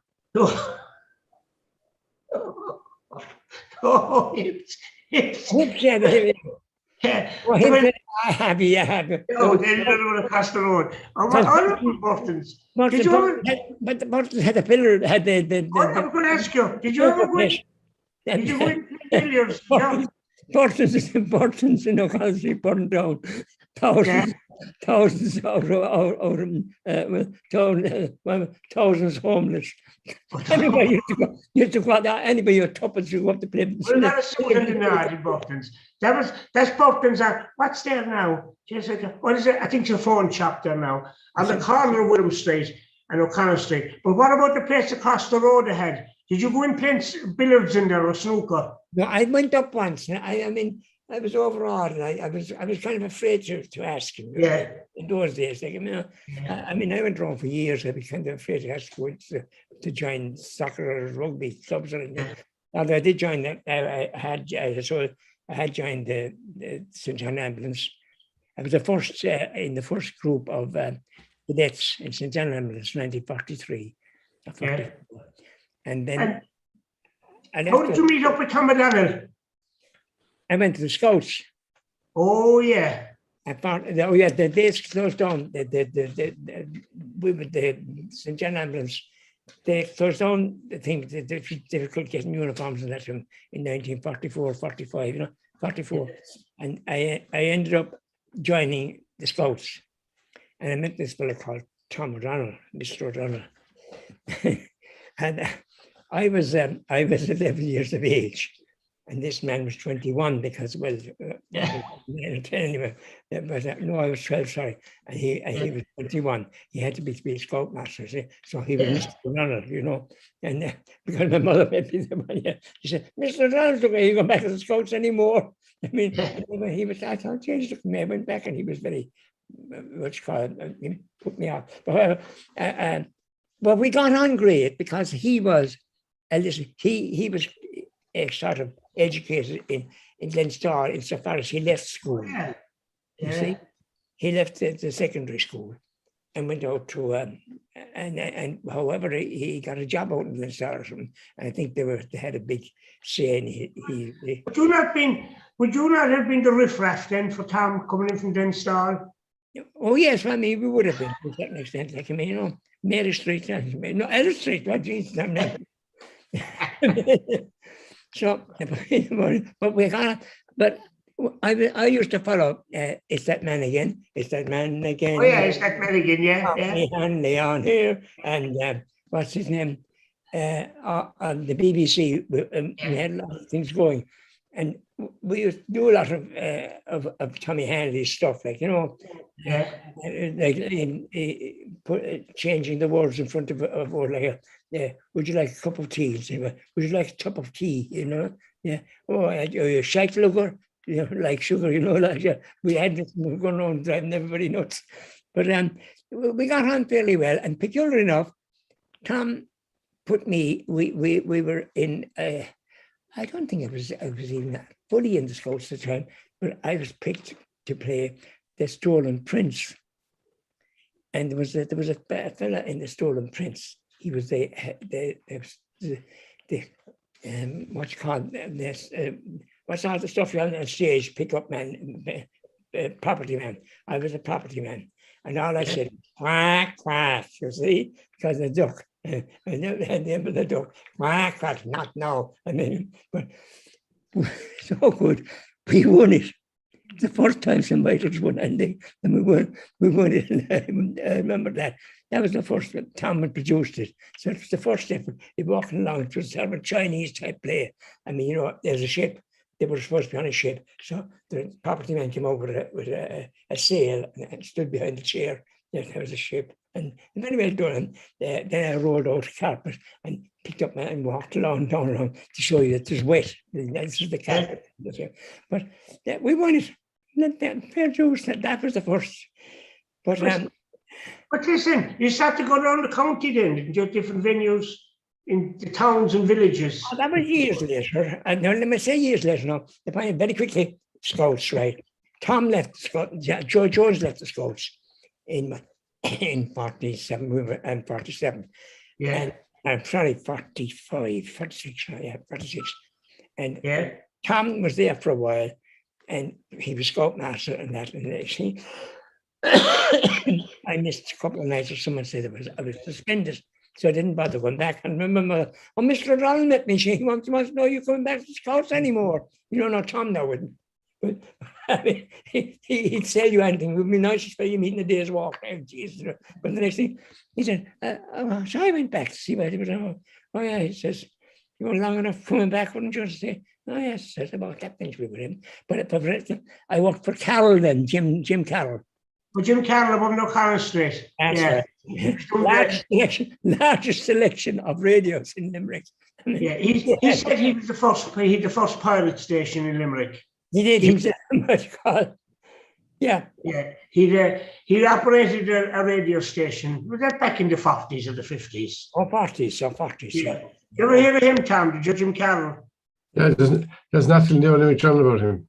Oh, Hips. Hips, yeah. Yeah. Oh, Hips, I have. Oh, they had another one across the road. Oh, I Buttons. Did you ever? But the Buttons had a pillar. Had the I'm going to ask you. Did you ever win? Did you win billiards? Buttons in O'Connell Street burned down. Thousands thousands homeless. Anybody used to go out there, anybody your tuppence to go up to play. Well, that's in Buttons. That's Buttons. What's there now? What is it? I think it's a phone shop there now. On the corner of William Street and O'Connell Street. But what about the place across the road ahead? Did you go and play billiards in there or snooker? No, I went up once. I mean, I was overawed, and I was kind of afraid to ask him. Yeah. In those days, like, I mean, I went around for years. I was kind of afraid to ask to join soccer or rugby clubs or anything. Although I did join that, I had joined the St. John Ambulance. I was the first in the first group of cadets in St. John Ambulance, 1943. And then how did you meet up with Tom O'Donnell? I went to the Scouts. Oh yeah. I found the days closed down. We were the St. John Ambulance. They closed down the thing. They difficult getting uniforms and that in 1944, 45, 44. And I ended up joining the Scouts. And I met this fellow called Tom O'Donnell, Mr. O'Donnell. And I was 11 years of age, and this man was 21 because, anyway, but no, I was 12, sorry, and he was 21. He had to be a scoutmaster, see? So he was Mr. O'Donnell, and because my mother met me, she said, Mr. O'Donnell's okay, you go back to the Scouts anymore. I mean, he was, I thought, changed me. I went back and he was very, he put me off. But we got on great because he was, he was sort of educated in Leinster insofar as he left school. You see, he left the secondary school and went out to and however he got a job out in Leinster or something. And I think they had a big say in he would you not have been the riffraff then for Tom coming in from Leinster? Oh yes, I mean we would have been to a certain extent. Like, I mean, Mary Street, no, Ellis Street, what Jesus, I'm not. So, but we got, but I used to follow. It's that man again. It's that man again. Oh yeah, it's that man again. Yeah. And Leon here, and what's his name? On the BBC, we had a lot of things going, and we used to do a lot of Tommy Hanley's stuff, like like changing the words in front of a word, like would you like a cup of tea? Would you like a cup of tea? Yeah. Oh, you shake sugar, like sugar, like we had this going on driving everybody nuts. But we got on fairly well, and peculiar enough, Tom put me. We were in. I don't think I was even fully in the Scouts at the time, but I was picked to play the Stolen Prince And there was a fella in the Stolen Prince. He was the what you call this? What's all the stuff you're on stage? Pickup man, property man. I was a property man, and all I said, quack quack. You see, because the duck, and the end of the duck, quack quack. Not now. I mean, but so good. We won it. The first time somebody was won, and we won it. And I remember that. That was the first that Tom had produced it. So it was the first step. He walking along. It was sort of a Chinese type play. I mean, there's a ship. They were supposed to be on a ship. So the property man came over with a sail and stood behind the chair. There was a ship. And very well done. And then I rolled out a carpet and picked up and walked down along to show you that it was wet. This is the carpet. But we won it. Fair dues, that was the first. But listen, you started to go around the county then, didn't you? Different venues in the towns and villages. That was years later. And now, let me say years later now. They find very quickly Scouts, right? Tom left the Scouts. Yeah, Joe Jones left the Scouts in 47. We were in 47. Yeah. And I'm sorry, 45, 46. Yeah, 46. And Yeah. Tom was there for a while. And he was Scoutmaster and that. And see, I missed a couple of nights, or someone said I was suspended, so I didn't bother going back. And remember, Mr. O'Donnell met me. He wants to know you're coming back to Scouts anymore. You don't know Tom now, wouldn't. But I mean, he'd sell you anything. It would be nice for you meeting a day's walk. Oh, Jesus. But the next thing, he said, so I went back to see what he was. Oh yeah, he says, you were long enough coming back, wouldn't you? Say, oh yes, says about that thing with him. But I worked for Carroll then, Jim Carroll. Well, Jim Carroll above O'Connell Street. That's right. Largest selection of radios in Limerick. Yeah, he said he was the first pirate station in Limerick. He did himself. Yeah. Yeah, he operated a radio station. Was that back in the 40s or the 50s? Oh, 40s. Yeah. You ever hear of him, Tom? Did you, Jim Carroll? Yeah, there's nothing new in Limerick about him.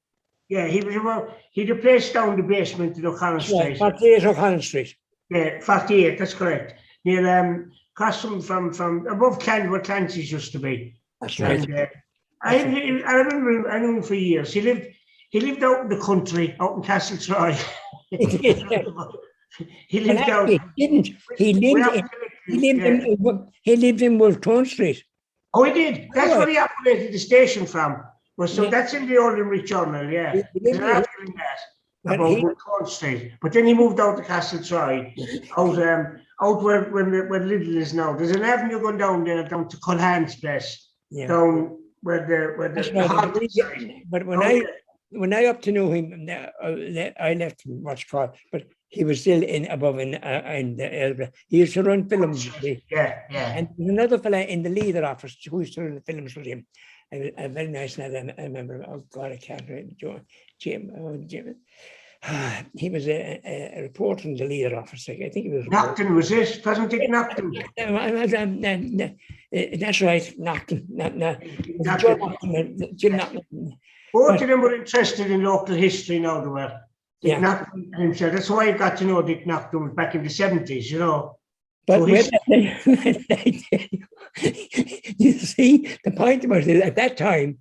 Yeah, he'd a place down the basement in O'Connell Street. 48 O'Connell Street. Yeah, 48, that's correct. Near across from above where Clancy's used to be. That's right. And, I remember I knew him for years. He lived out in the country, out in Castletroy. He lived out. He didn't. He lived in Wolftown Street. Oh, he did. That's where he operated the station from. Well, so that's in the Old Limerick Journal, yeah. There's an article in that about Wolftown Street. But then he moved out to Castletroy, out where Lidl is now. There's an avenue going down there, down to Culhan's place, down where the but when I up to know him, I left him what's called, but he was still above in the he used to run films. Yeah. And there's another fella in the leader office who used to run the films with him. A very nice lad. I remember. Oh God, I can't remember. Jim. He was a reporter in the leader office. I think he was. Nocton was this? Doesn't it Nocton? That's right, Nocton. Jim Nocton. Both of them were interested in local history now, they were. Yeah. Nocton himself. That's why I got to know Dick Nocton back in the 70s, you know. But you see, the point was that at that time,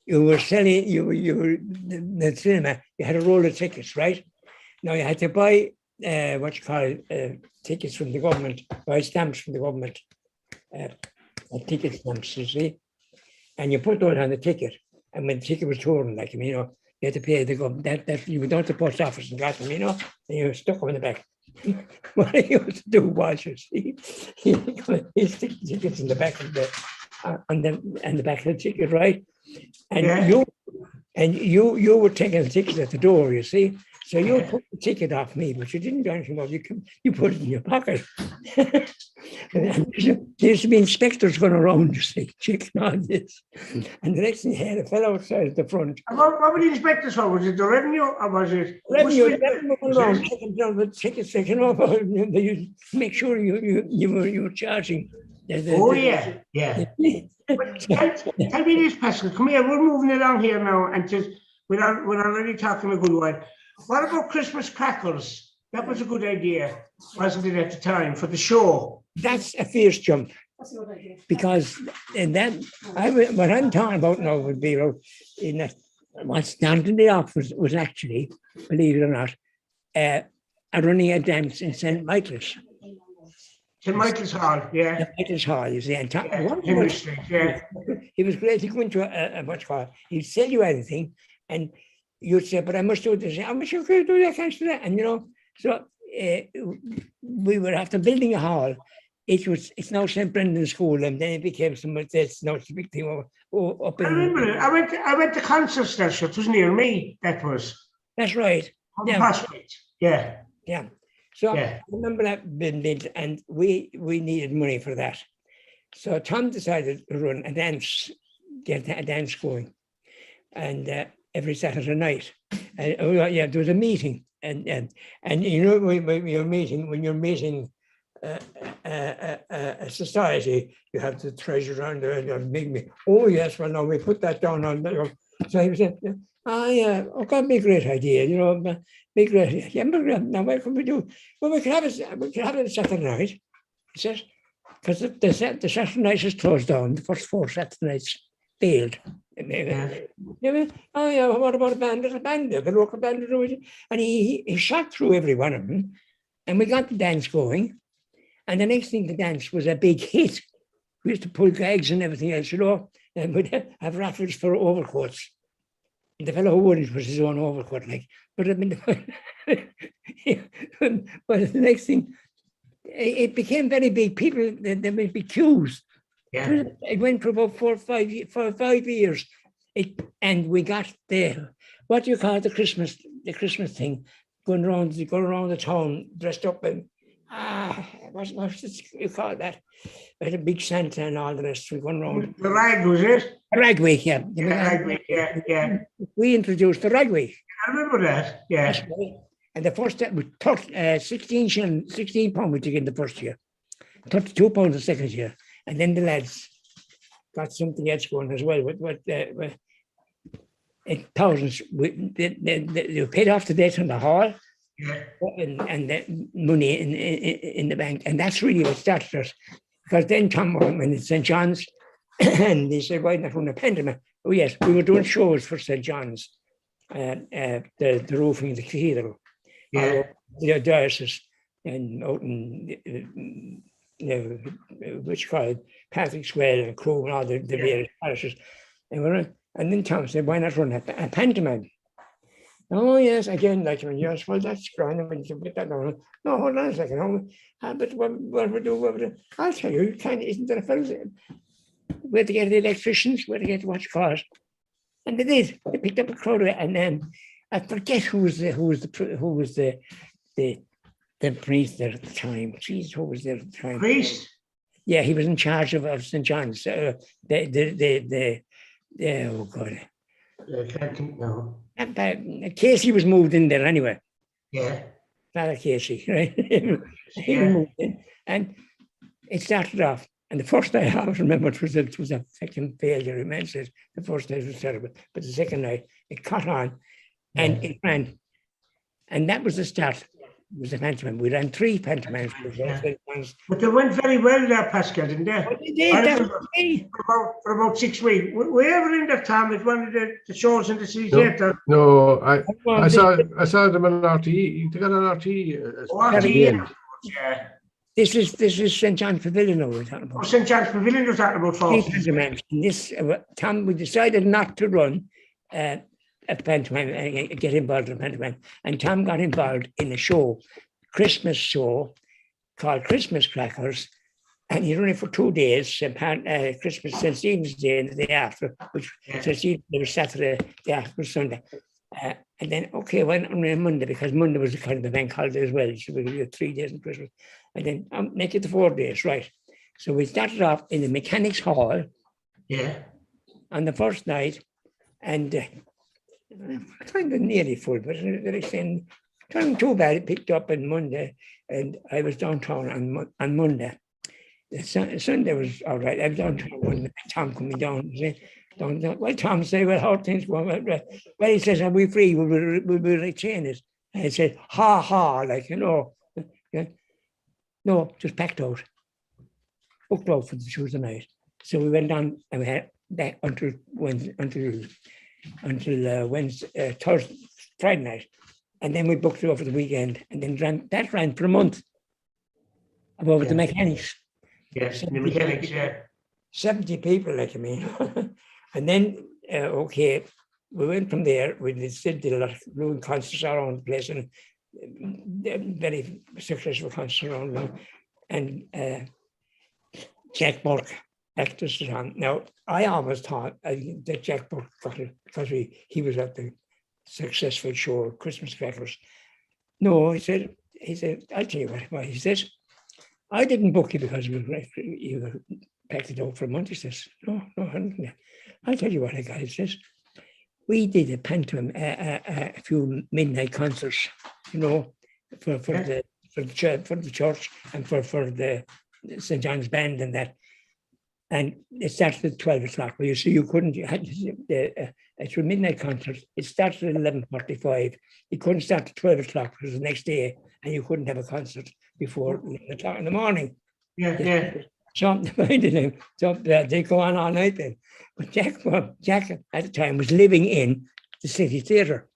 you were selling, you were the cinema, you had a roll of tickets, right? Now you had to buy tickets from the government, buy stamps from the government, ticket stamps, you see, and you put those on the ticket. And when the ticket was torn, like, you had to pay the government. That you went down to the post office and got them, and you stuck them in the back. What he used to do was, you see, he stick the tickets in the back of the back of the ticket, right? And you were taking the tickets at the door, you see. So you took the ticket off me, but you didn't do anything about it. You put it in your pocket. There used to be inspectors going around, you see, checking on this. And the next thing, you had a fellow outside at the front. What were the inspectors for? Was it the revenue or was it? Revenue going around, checking down the tickets, checking off. They make sure you were charging. Yeah. But tell me this, Paschal. Come here, we're moving along here now, and we're already talking a good while. What about Christmas crackers? That was a good idea, wasn't it, at the time, for the show? That's a fierce jump. That's a good idea. Because and then what I'm talking about now would be in that what's starting the off was actually, believe it or not, a running a dance in St. Michael's. St. Michael's Hall, yeah. St. Michael's Hall, you see. And Henry Street, yeah. he was great. He go into a what's called, he'd sell you anything, and you'd say, but I must do this. I must do that, can't do that. And so we were after building a hall. It's now St. Brendan's School, and then it became somewhere else. Now it's a big thing up I in. remember it. I went to concerts there, so it was near me, that was. That's right. On Yeah. the Paschal O'Grady, yeah. Yeah. So Yeah. I remember that being built, and we needed money for that. So Tom decided to run a dance, get a dance going, and every Saturday night. There was a meeting, and when you're meeting a society, you have the treasurer and the oh yes, well no, we put that down on the. So he said, yeah, got me a great idea, big great idea. Yeah, but now what can we do? Well, we could have it Saturday night. He says, because the Saturday night is closed down. The first 4 Saturday nights failed. Oh yeah, what about a band? There's a band there, the local band, and he shot through every one of them, and we got the dance going. And the next thing, the dance was a big hit. We used to pull gags and everything else, and we'd have raffles for overcoats. And the fellow who won it was his own overcoat, but I mean, but the next thing, it became very big. People, there would be queues. Yeah. It went for about 4 or 5 years. And we got there. What do you call the Christmas thing? Going around the town, dressed up in what you call that? We had a big Santa and all the rest. We going around. The rag, was it? A rag week, yeah. Rag week, yeah. We introduced the rag week. I remember that, yeah. And the first step we took 16 pounds we took in the first year, 32 pounds the second year, and then the lads got something else going as well. With thousands, they paid off the debt on the hall. Yeah. And the money in the bank, and that's really what started us. Because then Tom went in St. John's, and they said, "Why not run a pantomime?" Oh yes, we were doing shows for St. John's, the roofing of the cathedral, the diocese, and out in which called Patrick's Well and Crewe and all the various parishes, and then Tom said, "Why not run a pantomime?" Oh yes, again, yes, well that's grand. I mean, you put that down. No, hold on a second. But what we do? I'll tell you. Isn't there a fellow where to get the electricians? Where to get what's called? And they did. They picked up a crowd, and then I forget who was the priest there at the time. Jeez, who was there at the time? Priest? Yeah, he was in charge of St. John's. Oh God. I can't think now. Casey was moved in there anyway. Yeah. Father Casey, right? He moved in, and it started off. And the first night I always remember it was a second failure. Immensely. The first night was terrible, but the second night it caught on, and it ran. And that was the start. It was a pantomime. We ran 3 pantomimes. But they went very well there, Pascal, didn't they? But they did. For about 6 weeks. Were you ever in that time at one of the shows in the city theatre? No, I saw them on RTE. They got an RTE. Yeah. This is St. John's Pavilion we're talking about. St. John's Pavilion was talking about folks. Tom, we decided not to run a pantomime, get involved in a pantomime. And Tom got involved in a show, Christmas show, called Christmas Crackers. And he ran it for 2 days, Christmas, St. Stephen's Day and the day after, which St. Stephen's Day was Saturday, the after was Sunday. And then, went on Monday, because Monday was a kind of a bank holiday as well. So we had 3 days in Christmas. And then make it the 4 days, right? So we started off in the Mechanics Hall. Yeah. On the first night, and kind of nearly full, but they're saying, not too bad. It picked up on Monday, and I was downtown on Monday. Sunday was all right. I was downtown when Tom coming down. Well, Tom said, "Well, how things going?" Well, he says, "Are we free? We'll retain it." And it said, ha ha, like, yeah. No, just packed out, booked out for the Tuesday night. So we went on and we had that until Wednesday, Thursday, Friday night. And then we booked it over the weekend, and then ran for a month. Above the mechanics. Yes, the mechanics, yeah. 70 people, like, I mean. And then, okay, we went from there. We still did a lot of doing concerts around the place, and very successful concerts around. And Jack Burke actors on. Now, I always thought that Jack Burke got it because he was at the successful show, Christmas Crackers. No, he said, I'll tell you what he says. I didn't book you because you were packed it out for a month. He says, no, I'll tell you what a guy says. We did a pantomime, a few midnight concerts, for the church and for the St. John's Band and that. And it started at 12 o'clock. Well, you couldn't, you had it's a midnight concert. It started at 11:45. You couldn't start at 12 o'clock because the next day, and you couldn't have a concert before 11 o'clock in the morning. Yeah. So they go on all night then. But Jack at the time was living in the City Theatre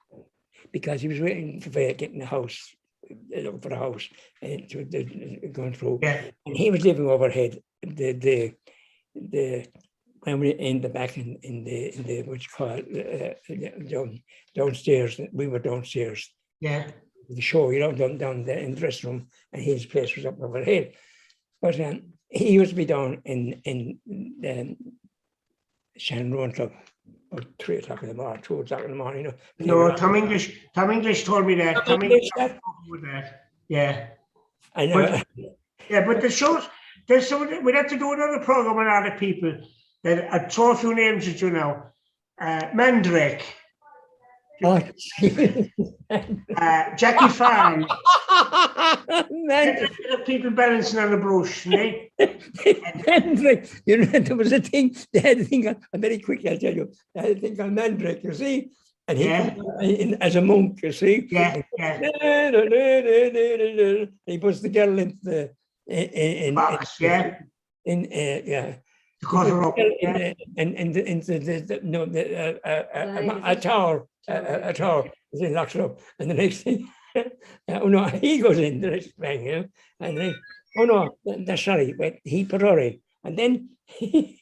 because he was waiting for getting a house, looking for a house, going through. Yeah. And he was living overhead. When we in the back in the what you call it, downstairs. We were downstairs. Yeah. The show, down there in the dressing room, and his place was up overhead. But he used to be down in Shannon Rowan Club about 3 o'clock in the morning, 2 o'clock in the morning. No, Tom English told me that. Tom English told me that. Yeah. I know. But the shows, we'd have to do another program with other people. That I'd throw a few names at you now. Mandrake. Oh. Jackie Fan. Mandrake. People balancing on the brush, Mandrake. There was a thing, they had a thing on, very quickly, I'll tell you, they had a thing on Mandrake, you see, and he as a monk, you see. Yeah. He puts the girl into the Box, yeah. To cut her up. A tower. He locks it up, and the next thing, he goes in the next bang, and then, that's sorry, but he put her in, and then you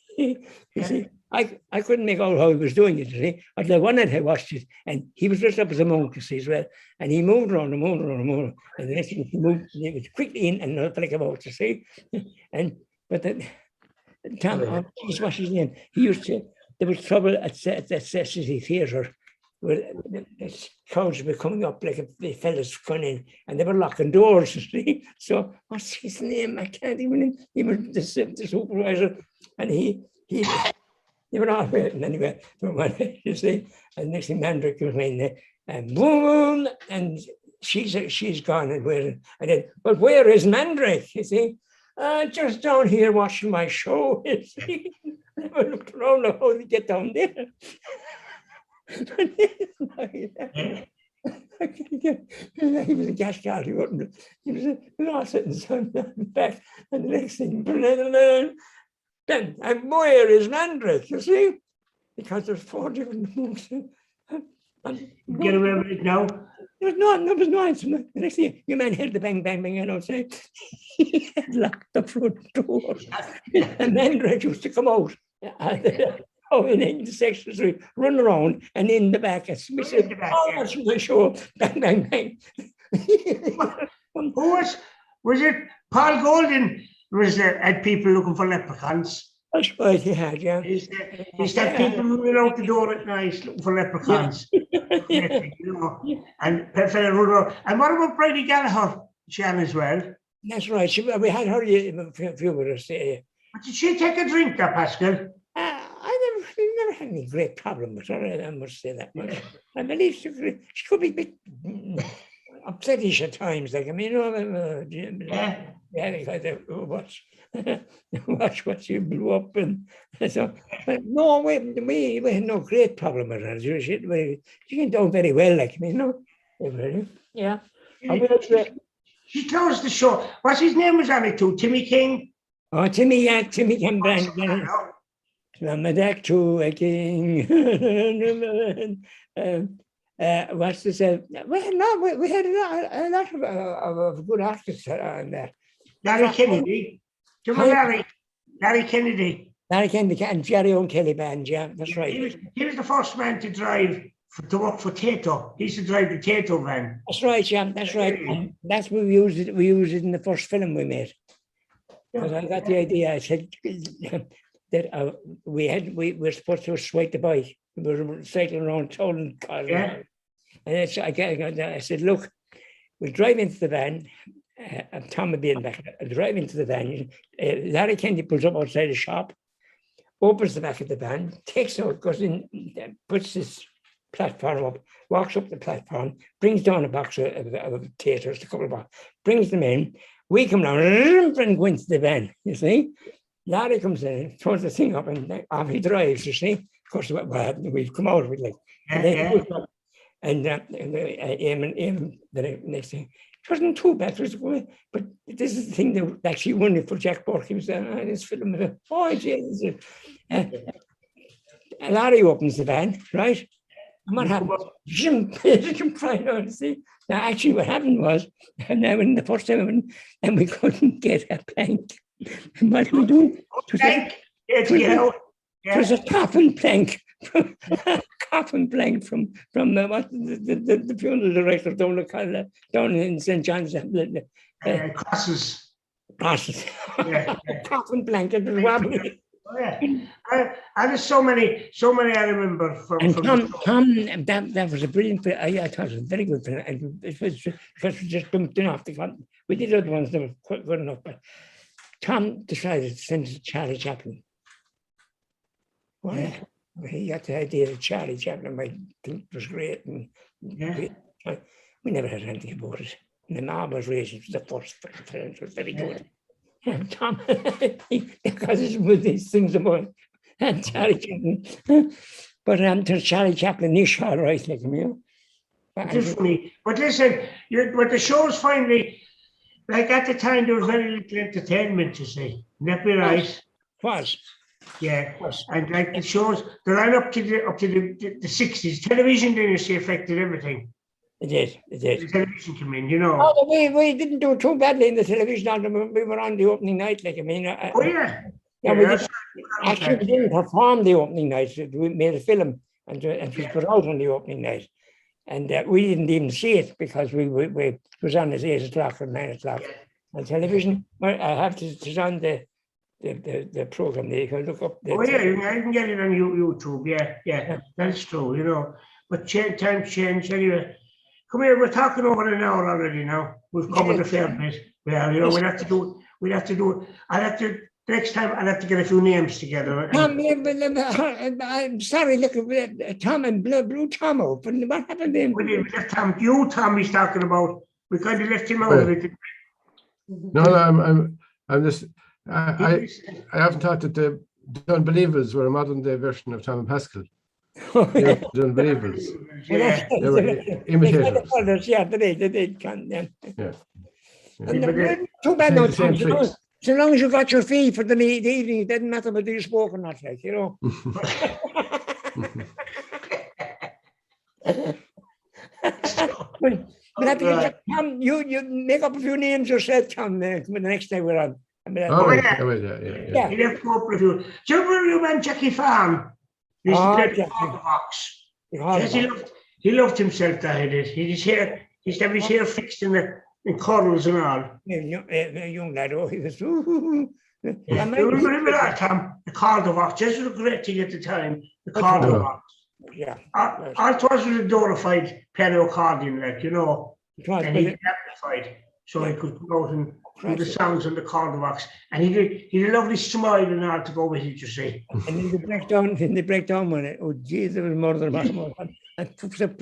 see, I couldn't make out how he was doing it. You see, but the one that had watched it, and he was dressed up as a monk, you see, as well, and he moved around, and the next thing he moved, he was quickly in and another flick about, you see, but then. Tom, what's his name? He used to. There was trouble at the City Theatre, where the crowds were coming up like the fellas going in, and they were locking doors. You see, so what's his name? I can't even. He was the supervisor, and they were all waiting anyway. You see, and next thing Mandrake was in there, and boom, and she's gone and waiting, and then, but where is Mandrake? You see. Just down here watching my show. I looked around how to get down there. He was a gas guard. He was all sitting back. And the next thing, then, and where is Mandrake, you see? Because there's 4 different monks. Get away with it now. There was no answer. The next thing, your man heard the bang, bang, bang, and outside. He had locked the front door. And Mandrake used to come out. In the section street, run around, and in the back, as we said, that's my show. Bang, bang, bang. Who was it? Paul Golden was had people looking for leprechauns. That's right, he had, yeah. He's that people running out the door at night looking for leprechauns. And fella run around. And what about Brady Gallagher, Shan, as well? That's right. We had her a few with us. But did she take a drink, that Paschal? I never had any great problem with her, I must say that much. I believe she could be a bit upsettish at times, like, I mean, watch what you blew up, and so. But no, we had no great problem with her. She came down very well, like, I mean, Really? Yeah. She closed the show. What's his name was on it too? Timmy King? Oh, Timmy, yeah, Timmy came back. I'm a deck to a king. What's this? Well, no, we had a lot of good artists on there. Larry Kennedy. Do you remember Larry Kennedy? Larry Kennedy and Jerry O'Kelly band, yeah, that's right. He was the first man to drive to work for Tato. He used to drive the Tato van. That's right, yeah, that's right. And that's what we used it. We used it in the first film we made. Because I got the idea. I said that we were supposed to swipe the bike. We were cycling around town. Yeah. And I said, look, we'll drive into the van. And Tom would be in the back. I'll drive into the van. Larry Kennedy pulls up outside the shop, opens the back of the van, takes out, goes in, puts this platform up, walks up the platform, brings down a box of taters, a couple of boxes, brings them in. We come down and go into the van, you see. Larry comes in, throws the thing up, and off he drives, you see. Of course, we've come out of it, like. And Eamon, the next thing, it wasn't too bad, but this is the thing that actually won it for Jack Burke. He was in this film, oh, Jesus. Larry opens the van, right? And what happened? Right on, see? Now, actually, what happened was, now in the first time, and we couldn't get a plank. And what did we do? It was a coffin plank. Coffin plank from the funeral director down in St. John's. Crosses. Crosses. Coffin plank. It was wobbly. Oh, yeah. And there's so many I remember from. And Tom, that was a brilliant film. I thought it was a very good film. And it was because we just bumped in off the front. We did other ones that were quite good enough, but Tom decided to send it to Charlie Chaplin. Well, yeah. He got the idea that Charlie Chaplin might think it was great. And we never had anything about it. And the mob was raised, it was the first film, it was very good. And Tom, because it's with these things about and Charlie Chaplin. But to Charlie Chaplin, he's all right, like you know. Definitely. But listen, but the show's finally, like at the time, there was very little entertainment, you see. Isn't that be right? Was. Yeah, and like the shows, they ran up to the 60s. Television dynasty affected everything. It did. The television came in, you know. Oh, we didn't do too badly in the television. We were on the opening night, like I mean. Oh yeah. We didn't perform the opening night. We made a film and it was put out on the opening night, and we didn't even see it because we it was on at 8 o'clock or 9 o'clock on television. I have to turn on the program there. You can look up. I can get it on YouTube. Yeah, that's true. You know, but times change anyway. Come here, we're talking over an hour already now. We've covered a fair bit. Well, you know, we'll have to do. Next time I'll have to get a few names together. Tom, I'm sorry, look, Tom and Blue Tom open. What happened then? We left Tom. Tom he's talking about. We kind of left him out of it. No, I'm just. I often thought that the Unbelievables were a modern day version of Tom and Paschal. The Unbelievables. Yeah. They were imitators. Yeah, they did. Yeah. Too bad no Tom. So long as you got your fee for the evening, it didn't matter whether you spoke or not, like, you know. But have to get Tom, you make up a few names yourself, Tom, the next day we're on. Yeah. He left corporate. Do you remember Jackie Farm? He used to play the box. Yes, he loved himself, that he did. He used to have his hair fixed in curls and all. Young lad, oh, he was. You remember that, Tom? The Caldor-Box. This was a great thing at the time. The Caldor-Box. Yeah. All it was a glorified piano accordion, like, you know. And he amplified, so he could go out and do the songs on the Caldor-Box. And he did a lovely smile and all to go with it, you see. And in the breakdown one, oh geez, it was more than and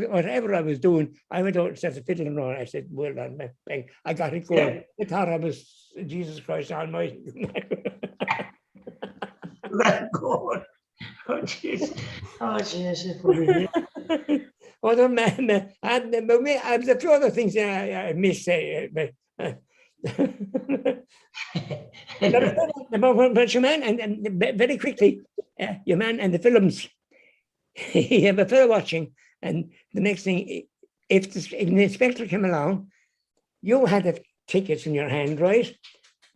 whatever I was doing, I went out and started fiddling around. I said, well done, bang, I got it going. I thought I was Jesus Christ Almighty. That's good. Oh, jeez. Oh, jeez. other man, and but there's a few other things I missed. But your man, and very quickly, your man and the films. You have a fellow watching, and the next thing, if the inspector came along, you had the tickets in your hand, right?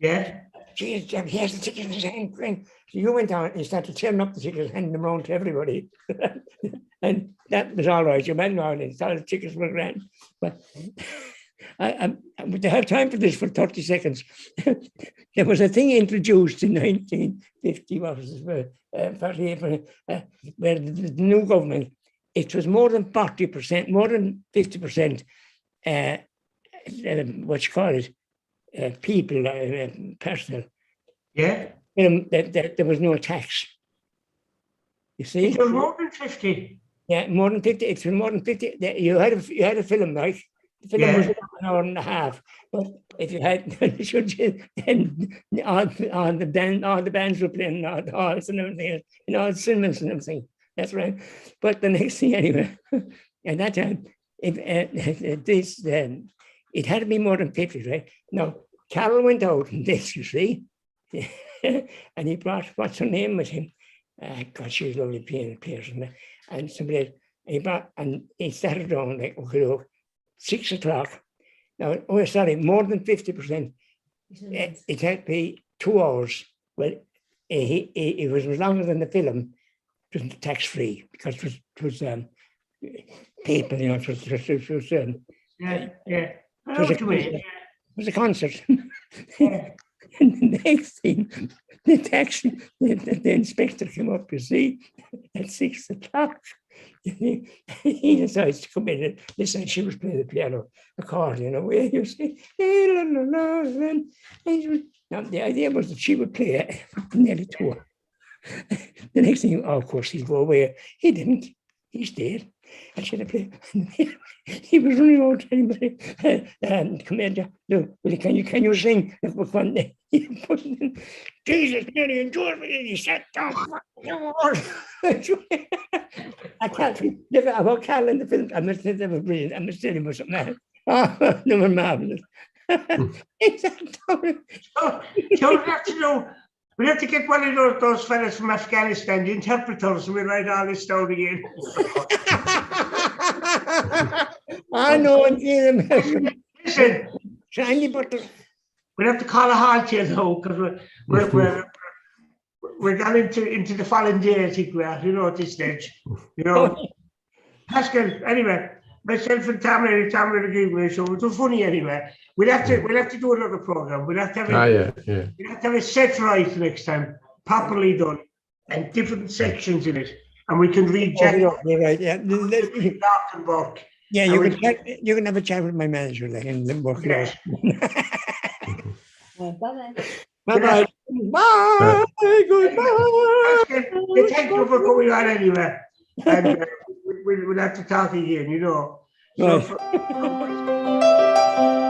Yeah. Geez, Jim, he has the tickets in his hand. Great. So you went on and you started tearing up the tickets, handing them around to everybody. And that was all right. You went on and saw the tickets were grand. But I would have time for this for 30 seconds. There was a thing introduced in 1950, what was it, 48, where the new government, it was more than 40%, more than 50%, what you call it, people, personnel. Yeah. That there was no tax. You see? It was more than 50. Yeah, more than 50. It's more than 50. You had a film, right? The film was Yeah. an hour and a half. But if you had, then all the bands were playing, all the halls and everything, all the cinemas and everything. That's right. But the next thing, anyway, at that time, it had to be more than 50, right? Now, Carol went out in this, you see, and he brought, what's her name with him? God, she's a lovely piano player. And somebody, he brought, and he started on like, okay, look, 6 o'clock. Now, oh, sorry, more than 50%. It had to be 2 hours. Well, it was longer than the film. It was tax-free because it was people, you know, it was Yeah. Yeah. I know was what you mean. it was a concert. Yeah. And the next thing, the inspector came up, you see, at 6 o'clock. He decides to come in and listen. She was playing the piano, accordion away, you see. Now, the idea was that she would play nearly 2 hours. The next thing, of course, he'd go away. He didn't. He stayed. I should have played. He was running out to anybody. Come here, look, can you sing? Jesus, nearly enjoyed me. He sat down. I can't look about Carol in the film. I must say they were brilliant. I must tell you about something. Oh, they were marvelous. So we have to know. We have to get one of those fellas from Afghanistan, the interpreters, and we write all this down again. I know and see them. Listen, Shiny butter. we have to call a halt here though, because we're gone into the following day, I think we are, you know, at this stage. You know. Paschal, anyway, myself and Tamara agree with me, so it was funny anyway. We'll have to do another program. We'll have to have we'll have to have it set right next time, properly done, and different sections in it. And we can read Jack. You're right, yeah. Book. Yeah, you can have a chat with my manager there and work it out. Bye-bye. Bye-bye. Bye. Goodbye. Thank you for coming on anyway. And we'll have to talk again, you know. So Right.